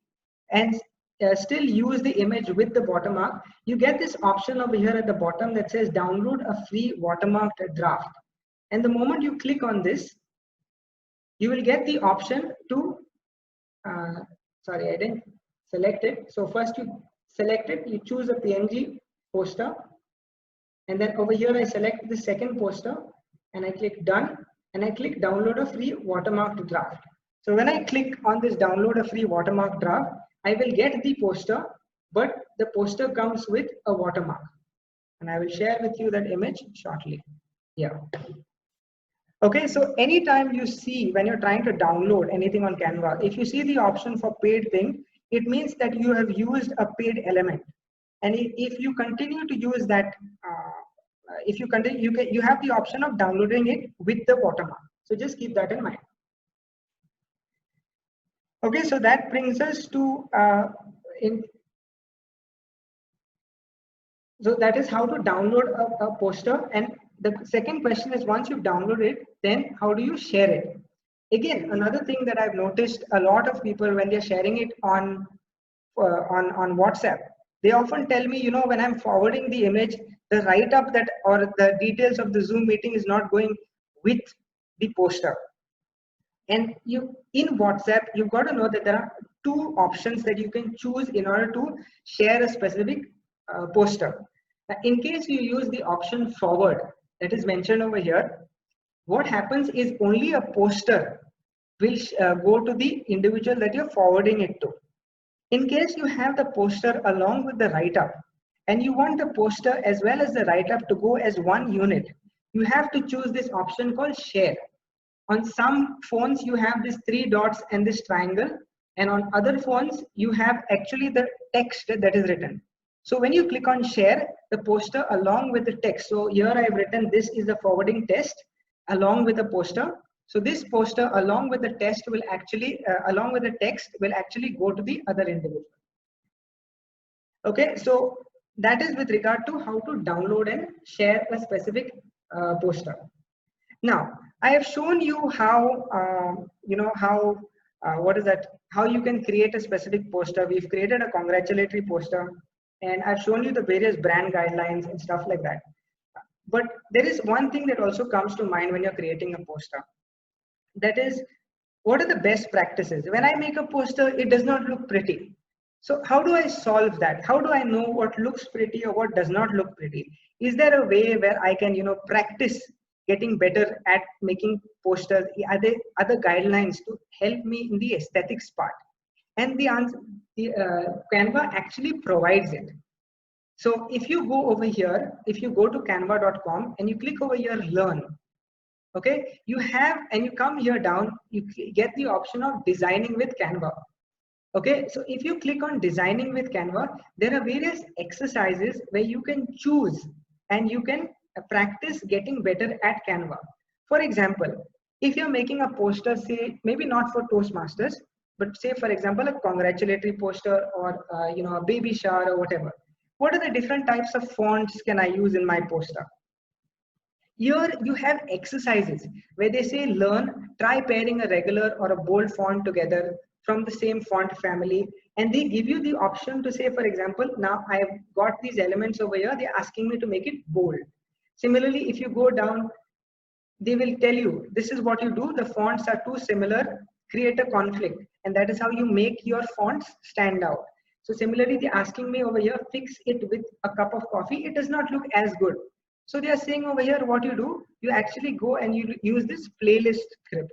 and still use the image with the watermark, you get this option over here at the bottom that says download a free watermarked draft. And the moment you click on this, you will get the option to, sorry, I didn't select it. So first you select it, you choose a PNG poster, and then over here I select the second poster and I click done, and I click download a free watermarked draft. So when I click on this download a free watermark draft, I will get the poster, but the poster comes with a watermark, and I will share with you that image shortly. Yeah. Okay, so anytime you see when you're trying to download anything on Canva, if you see the option for paid thing, it means that you have used a paid element. And if you continue to use that, if you continue, you have the option of downloading it with the watermark. So just keep that in mind. Okay, so that brings us to so that is how to download a poster. And the second question is, once you've downloaded it, then how do you share it? Again, another thing that I've noticed, a lot of people when they're sharing it on WhatsApp, they often tell me, you know, when I'm forwarding the image, the write-up that or the details of the Zoom meeting is not going with the poster. And you, in WhatsApp, you've got to know that there are two options that you can choose in order to share a specific poster. Now, in case you use the option forward that is mentioned over here, what happens is only a poster will go to the individual that you're forwarding it to. In case you have the poster along with the write-up, and you want the poster as well as the write-up to go as one unit, you have to choose this option called share. On some phones, you have these three dots and this triangle, and on other phones, you have actually the text that is written. So when you click on share, the poster along with the text. So here I've written this is the forwarding test along with the poster. So this poster along with the test will actually, along with the text will actually go to the other individual. Okay, so that is with regard to how to download and share a specific poster. Now, I have shown you how, you know, how, what is that, how you can create a specific poster. We've created a congratulatory poster, and I've shown you the various brand guidelines and stuff like that. But there is one thing that also comes to mind when you're creating a poster. That is, what are the best practices? When I make a poster, it does not look pretty. So how do I solve that? How do I know what looks pretty or what does not look pretty? Is there a way where I can, you know, practice getting better at making posters? Are there other guidelines to help me in the aesthetics part? And the answer, Canva actually provides it. So if you go over here, if you go to canva.com and you click over here, learn, okay, you have, and you come here down, you get the option of designing with Canva. Okay, so if you click on designing with Canva, there are various exercises where you can choose and you can practice getting better at Canva. For example, if you're making a poster, say maybe not for Toastmasters, but say for example a congratulatory poster or a baby shower or whatever. What are the different types of fonts can I use in my poster? Here you have exercises where they say learn, try pairing a regular or a bold font together from the same font family, and they give you the option to say, for example, now I've got these elements over here, they're asking me to make it bold. Similarly, if you go down, they will tell you this is what you do, the fonts are too similar, create a conflict, and that is how you make your fonts stand out. So similarly, they're asking me over here, fix it with a cup of coffee, it does not look as good. So they are saying over here, what you do, you actually go and you use this playlist script.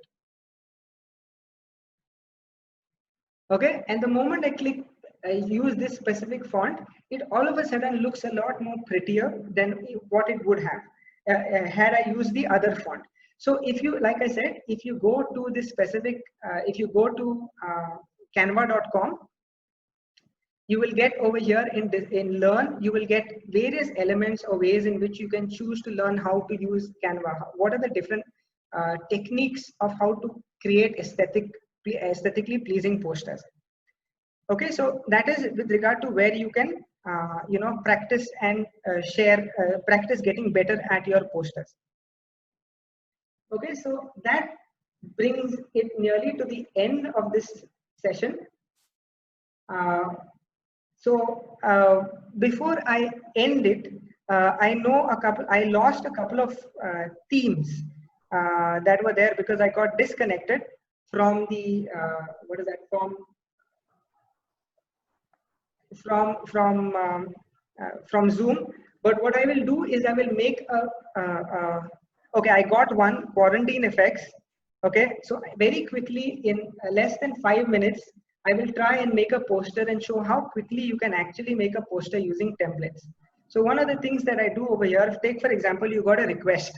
Okay, and the moment I use this specific font, it all of a sudden looks a lot more prettier than what it would have had I used the other font. So if you, like I said, if you go to this specific, if you go to canva.com, you will get over here in learn, you will get various elements or ways in which you can choose to learn how to use Canva. What are the different techniques of how to create aesthetically pleasing posters. Okay, so that is with regard to where you can practice and practice getting better at your posters. Okay, so that brings it nearly to the end of this session. Before I end it, I lost a couple of themes that were there because I got disconnected from the from Zoom. But what I will do is I will make okay, I got one, quarantine effects. Okay, so very quickly in less than 5 minutes, I will try and make a poster and show how quickly you can actually make a poster using templates. So one of the things that I do over here, take for example, you got a request,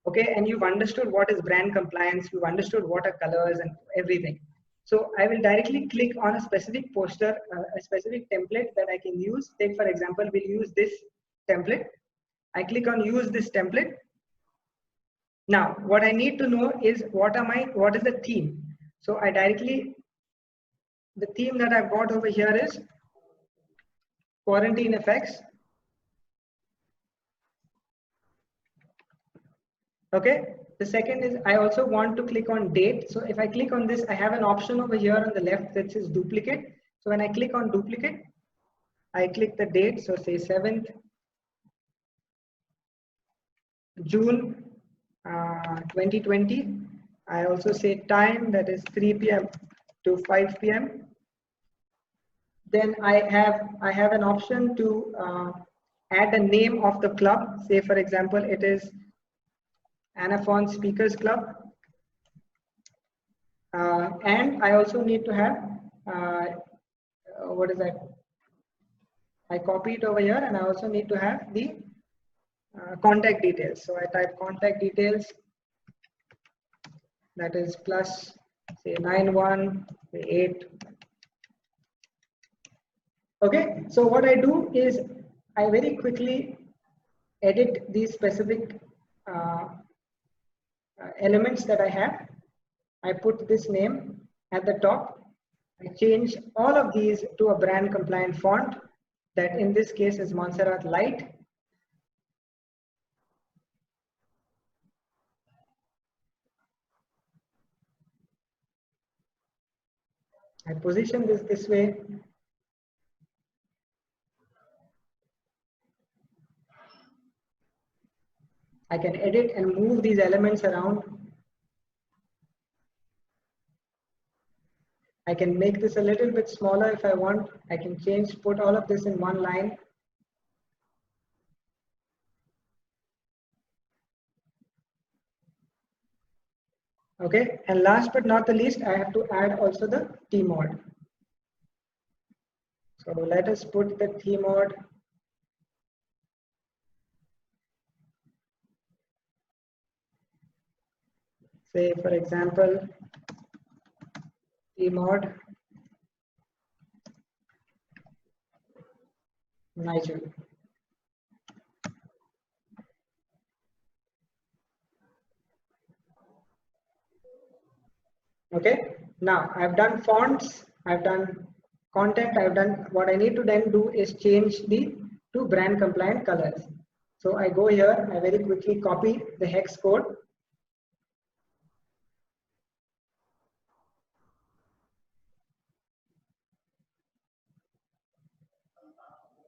okay, and you've understood what is brand compliance, you've understood what are colors and everything. So I will directly click on a specific poster, a specific template that I can use. Take for example, we'll use this template. I click on use this template. Now, what I need to know is what is the theme? So I directly, the theme that I've got over here is quarantine effects. Okay. The second is I also want to click on date. So if I click on this, I have an option over here on the left that says duplicate. So when I click on duplicate, I click the date. So say 7th June 2020. I also say time, that is 3 p.m. to 5 p.m. Then I have an option to add the name of the club. Say for example, it is Anaphon Speakers Club. And I also need to have, what is that? I copy it over here, and I also need to have the contact details. So I type contact details, that is plus say 9188. Okay, so what I do is I very quickly edit these specific elements that I have. I put this name at the top. I change all of these to a brand compliant font that in this case is Montserrat Light. I position this way. I can edit and move these elements around. I can make this a little bit smaller if I want. I can put all of this in one line. Okay, and last but not the least, I have to add also the T-mod. So let us put the theme mode. Say, for example, theme mode Nigel. Okay, now I've done fonts, I've done content, I've done what I need to then do is change the to brand compliant colors. So I go here, I very quickly copy the hex code.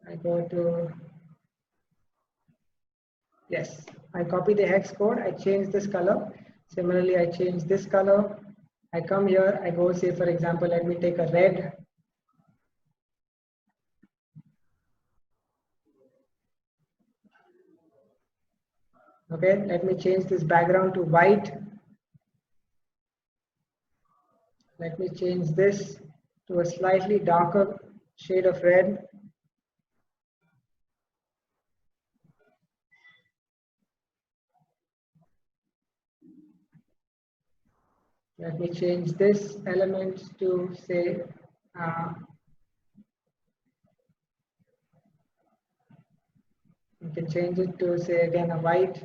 I go to, yes, I copy the hex code, I change this color. Similarly, I change this color. I come here, I go say, for example, let me take a red. Okay, let me change this background to white. Let me change this to a slightly darker shade of red. Let me change this element to say, you can change it to say again a white.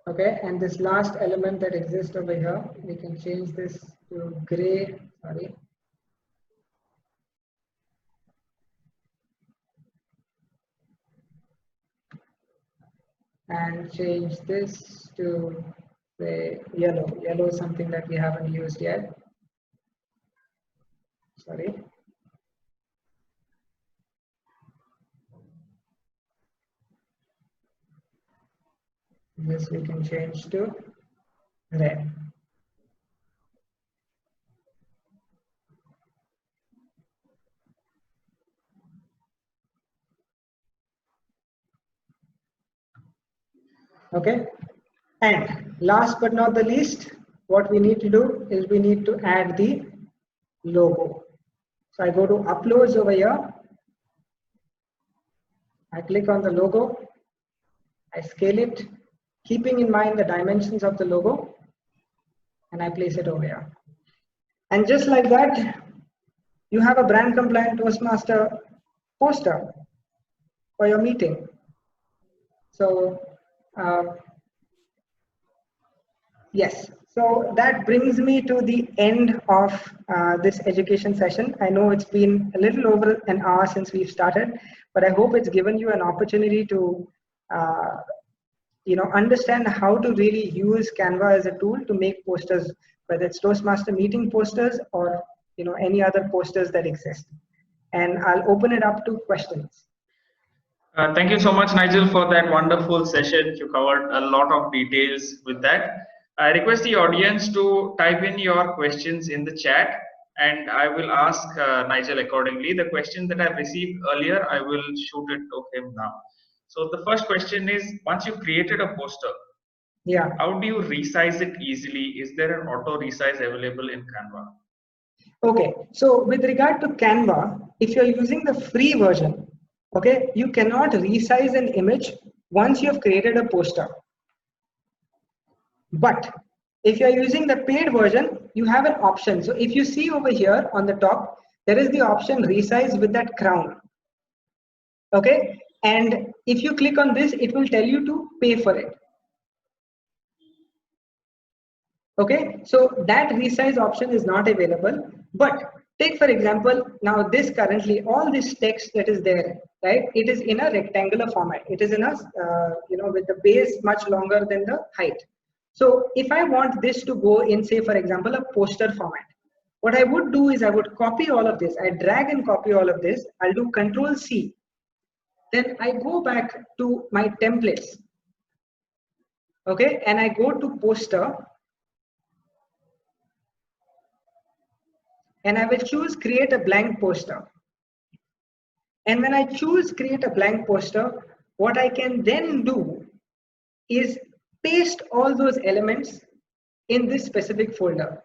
Okay, and this last element that exists over here, we can change this to gray, sorry. And change this to say yellow. Yellow is something that we haven't used yet. Sorry. This we can change to red. Okay, and last but not the least, what we need to do is we need to add the logo. So I go to uploads over here, I click on the logo, I scale it, keeping in mind the dimensions of the logo, and I place it over here. And just like that, you have a brand compliant Toastmaster poster for your meeting. So yes, so that brings me to the end of this education session. I know it's been a little over an hour since we've started, but I hope it's given you an opportunity to understand how to really use Canva as a tool to make posters, whether it's Toastmaster meeting posters or any other posters that exist. And I'll open it up to questions. Thank you so much, Nigel, for that wonderful session. You covered a lot of details with that. I request the audience to type in your questions in the chat, and I will ask Nigel accordingly. The question that I've received earlier, I will shoot it to him now. So the first question is, once you've created a poster, yeah, how do you resize it easily? Is there an auto resize available in Canva? Okay, so with regard to Canva, if you're using the free version, okay, you cannot resize an image once you have created a poster. But if you're using the paid version, you have an option. So if you see over here on the top, there is the option resize with that crown. Okay, and if you click on this, it will tell you to pay for it. Okay, so that resize option is not available. But take for example, now this currently, all this text that is there, right? It is in a rectangular format. It is in a, with the base much longer than the height. So if I want this to go in, say, for example, a poster format, what I would do is I would copy all of this. I drag and copy all of this. I'll do Control C. Then I go back to my templates. Okay, and I go to poster. And I will choose create a blank poster. And when I choose create a blank poster, what I can then do is paste all those elements in this specific folder.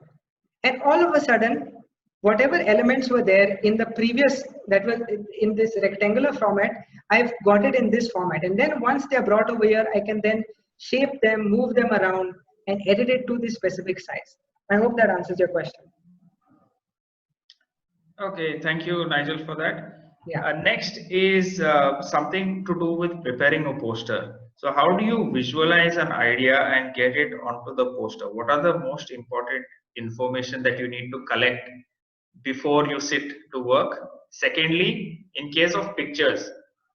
And all of a sudden, whatever elements were there in the previous, that was in this rectangular format, I've got it in this format. And then once they're brought over here, I can then shape them, move them around, and edit it to this specific size. I hope that answers your question. Okay, thank you, Nigel, for that. Yeah. Next is something to do with preparing a poster. So how do you visualize an idea and get it onto the poster? What are the most important information that you need to collect before you sit to work? Secondly, in case of pictures,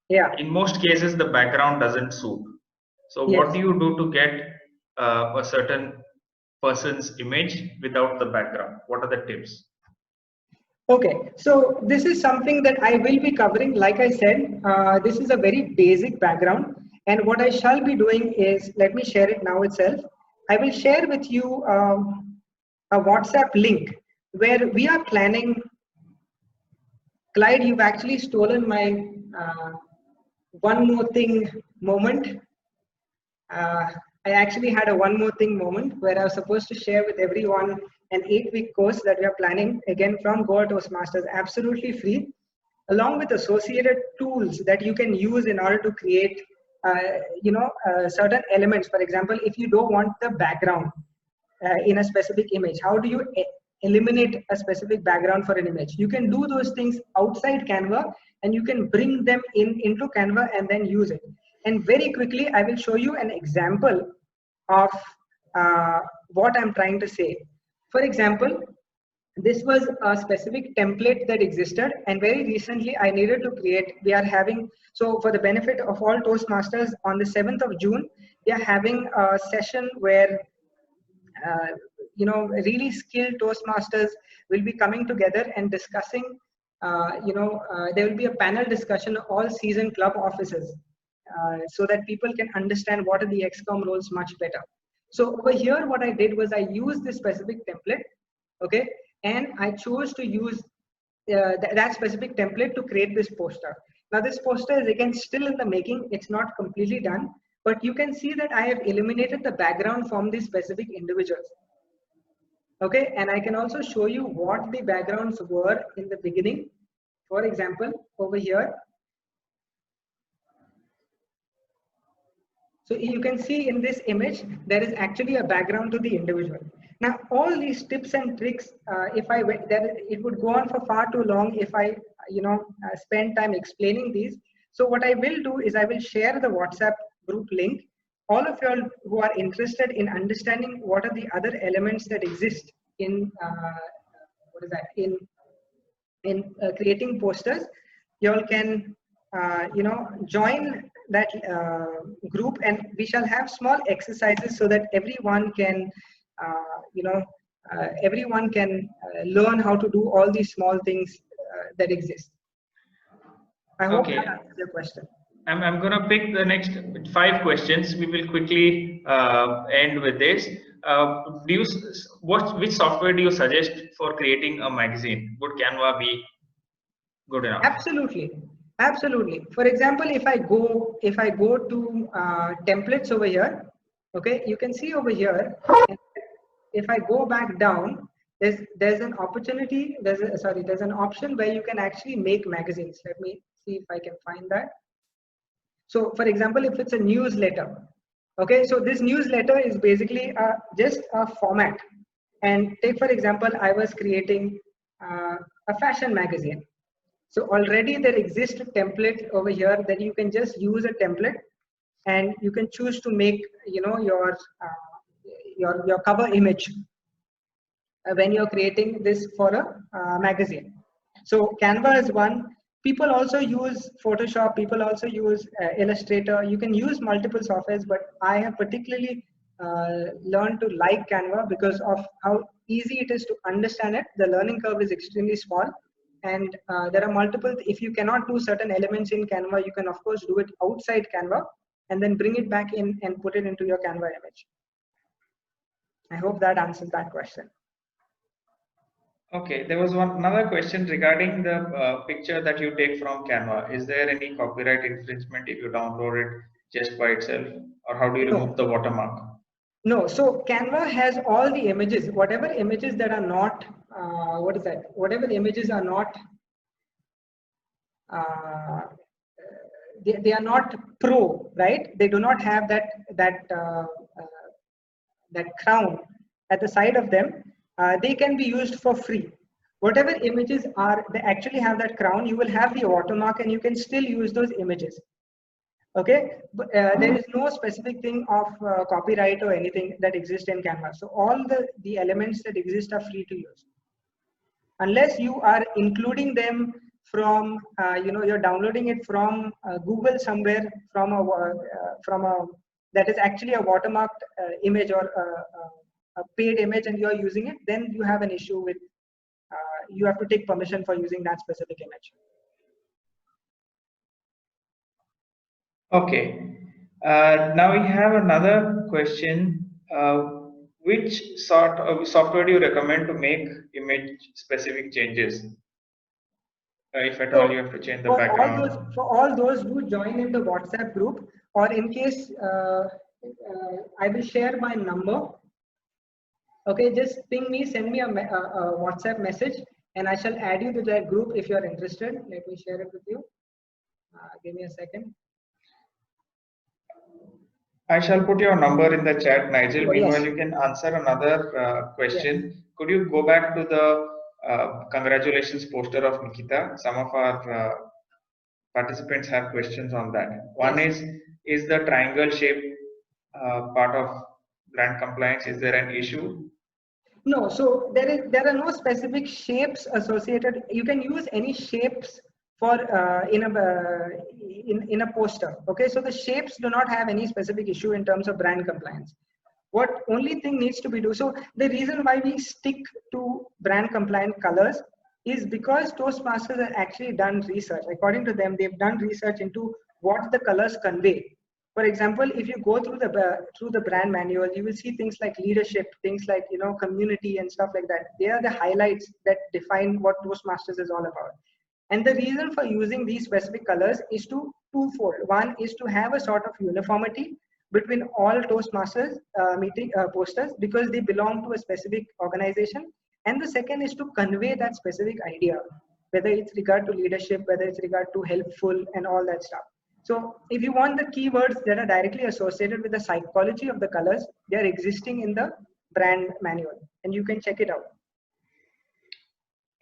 Yeah. in most cases, the background doesn't suit. So Yes. what do you do to get a certain person's image without the background? What are the tips? Okay, so this is something that I will be covering. Like I said, this is a very basic background. And what I shall be doing is, let me share it now itself. I will share with you a WhatsApp link where we are planning. Clyde, you've actually stolen my one more thing moment. I actually had a one more thing moment where I was supposed to share with everyone an 8-week course that we are planning, again from Goa Toastmasters, absolutely free, along with associated tools that you can use in order to create certain elements. For example, if you don't want the background in a specific image, how do you eliminate a specific background for an image? You can do those things outside Canva, and you can bring them into Canva and then use it. And very quickly, I will show you an example of what I'm trying to say. For example, this was a specific template that existed, and very recently I needed to create, we are having, so for the benefit of all Toastmasters, on the 7th of June, we are having a session where really skilled Toastmasters will be coming together and discussing, there will be a panel discussion of all seasoned club officers so that people can understand what are the XCOM roles much better. So over here, what I did was I used this specific template, okay, and I chose to use that specific template to create this poster. Now this poster is again still in the making, it's not completely done, but you can see that I have eliminated the background from these specific individuals. Okay, and I can also show you what the backgrounds were in the beginning. For example, over here. So you can see in this image, there is actually a background to the individual. Now, all these tips and tricks, it would go on for far too long if I, spend time explaining these. So what I will do is I will share the WhatsApp group link. All of you all who are interested in understanding what are the other elements that exist in creating posters, you all can join that group, and we shall have small exercises so that everyone can learn how to do all these small things that exist. I hope that answers your question. I'm going to pick the next 5 questions. We will quickly end with this. Which software do you suggest for creating a magazine? Would Canva be good enough? Absolutely. For example, if I go to templates over here, okay, you can see over here. If I go back down, there's an opportunity. There's an option where you can actually make magazines. Let me see if I can find that. So, for example, if it's a newsletter, okay, so this newsletter is basically just a format. And take, for example, I was creating a fashion magazine. So already there exists a template over here that you can just use a template, and you can choose to make your cover image when you're creating this for a magazine. So Canva is one. People also use Photoshop. People also use Illustrator. You can use multiple softwares, but I have particularly learned to like Canva because of how easy it is to understand it. The learning curve is extremely small. And there are multiple, if you cannot do certain elements in Canva, you can of course do it outside Canva and then bring it back in and put it into your Canva image. I hope that answers that question. Okay, there was another question regarding the picture that you take from Canva. Is there any copyright infringement if you download it just by itself, or how do you remove the watermark? No, so Canva has all the images, whatever images that are not, what is that? Whatever images are not, uh, they are not pro, right? They do not have that crown at the side of them. They can be used for free. Whatever images are, they actually have that crown. You will have the watermark, and you can still use those images. Okay, but there is no specific thing of copyright or anything that exists in Canva. So all the elements that exist are free to use, unless you are including them from you're downloading it from Google somewhere, from a that is actually a watermarked image, or a paid image, and you are using it. Then you have an issue with you have to take permission for using that specific image. Okay. Now we have another question. Which sort of software do you recommend to make image specific changes? If at all So you have to change the background. for all those who join in the WhatsApp group, or in case I will share my number. Okay, just ping me, send me a WhatsApp message, and I shall add you to that group if you are interested. Let me share it with you. Give me a second. I shall put your number in the chat, Nigel. Oh, yes. Meanwhile, you can answer another question. Yes. Could you go back to the congratulations poster of Nikita? Some of our participants have questions on that. One Yes. is the triangle shape part of brand compliance? Is there an issue? No, so there are no specific shapes associated. You can use any shapes for in a poster. Okay, so the shapes do not have any specific issue in terms of brand compliance. What only thing needs to be do, so the reason why we stick to brand compliant colors is because Toastmasters have actually done research. According to them, they've done research into what the colors convey. For example, if you go through the brand manual, you will see things like leadership, things like community and stuff like that. They are the highlights that define what Toastmasters is all about. And the reason for using these specific colors is twofold. One is to have a sort of uniformity between all Toastmasters meeting posters, because they belong to a specific organization. And the second is to convey that specific idea, whether it's regard to leadership, whether it's regard to helpful and all that stuff. So if you want the keywords that are directly associated with the psychology of the colors, they are existing in the brand manual, and you can check it out.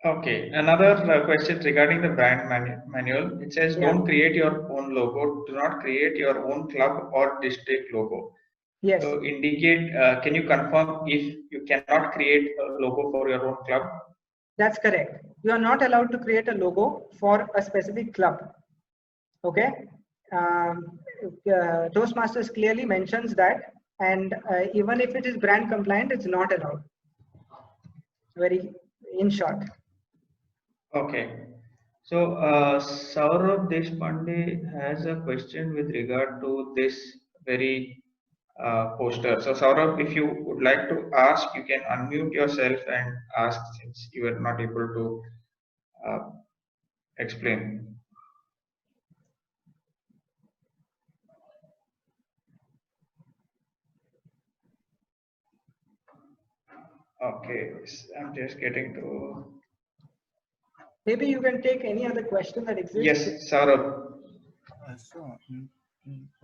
Okay, another question regarding the brand manual. It says, Yeah. don't create your own logo. Do not create your own club or district logo. Yes. So indicate, can you confirm if you cannot create a logo for your own club? That's correct. You are not allowed to create a logo for a specific club. Okay. Toastmasters clearly mentions that, and even if it is brand compliant, it's not allowed. Very in short. Okay. So Saurabh Deshpande has a question with regard to this very poster. So Saurabh, if you would like to ask, you can unmute yourself and ask, since you are not able to explain. Okay, I'm just getting to. Maybe you can take any other question that exists. Yes, Saurabh.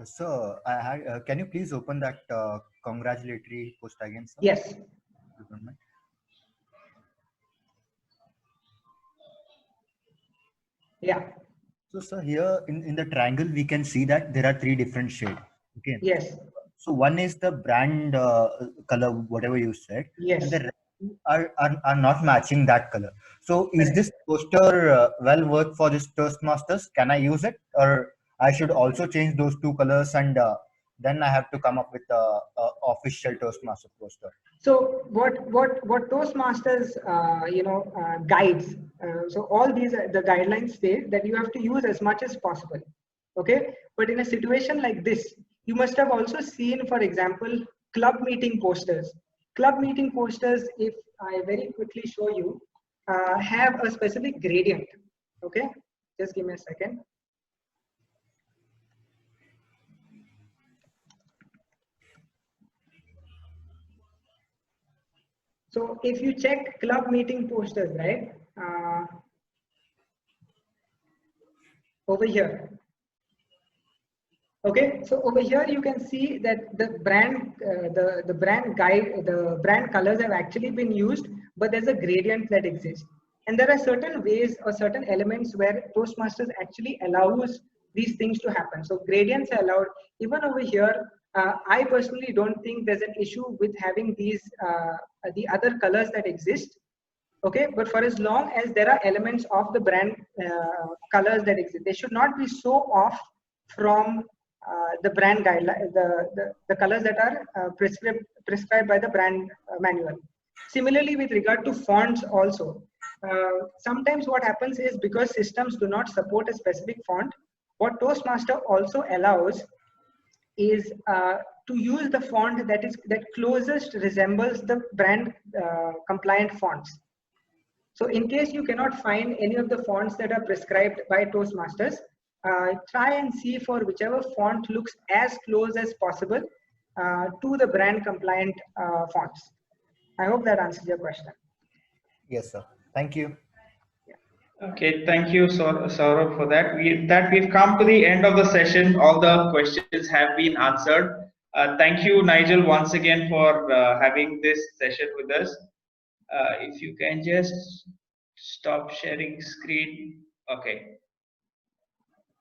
So I had, can you please open that congratulatory post again, sir? Yes. Yeah. So sir, here in the triangle, we can see that there are three different shades. Okay. Yes. So one is the brand color, whatever you said. Yes. And the rest are not matching that color. So is this poster well worth for this Toastmasters? Can I use it, or I should also change those two colors, and then I have to come up with a official Toastmaster poster? So what Toastmasters guides. So all these the guidelines say that you have to use as much as possible. Okay, but in a situation like this, you must have also seen, for example, club meeting posters. Club meeting posters, if I very quickly show you, have a specific gradient. Okay, just give me a second. So if you check club meeting posters, right, over here. Okay, so over here you can see that the brand, the brand guide, the brand colors have actually been used, but there's a gradient that exists. And there are certain ways or certain elements where Toastmasters actually allows these things to happen. So gradients are allowed. Even over here, I personally don't think there's an issue with having these the other colors that exist. Okay, but for as long as there are elements of the brand colors that exist, they should not be so off from the brand guideline, the colors that are prescribed by the brand manual. Similarly, with regard to fonts also, sometimes what happens is because systems do not support a specific font, what Toastmaster also allows is to use the font that closest resembles the brand compliant fonts. So in case you cannot find any of the fonts that are prescribed by Toastmasters, try and see for whichever font looks as close as possible to the brand compliant fonts. I hope that answers your question. Yes, sir. Thank you. Okay, thank you, Saurabh, for that. We've come to the end of the session. All the questions have been answered. Thank you, Nigel, once again for having this session with us. If you can just stop sharing screen. Okay.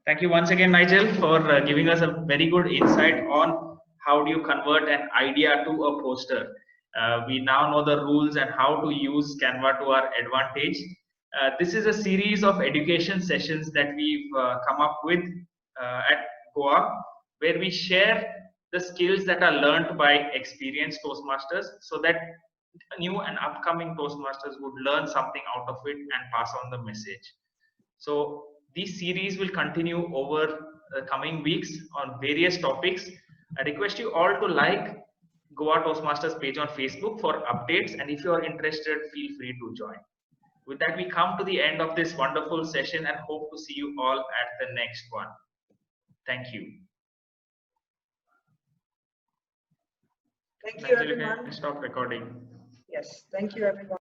Thank you once again, Nigel, for giving us a very good insight on how do you convert an idea to a poster. We now know the rules and how to use Canva to our advantage. This is a series of education sessions that we've come up with at Goa, where we share the skills that are learned by experienced Toastmasters so that new and upcoming Toastmasters would learn something out of it and pass on the message. So these series will continue over the coming weeks on various topics. I request you all to like Goa Toastmasters page on Facebook for updates, and if you are interested, feel free to join. With that, we come to the end of this wonderful session and hope to see you all at the next one. Thank you. Thank you, everyone. Stop recording. Yes, thank you, everyone.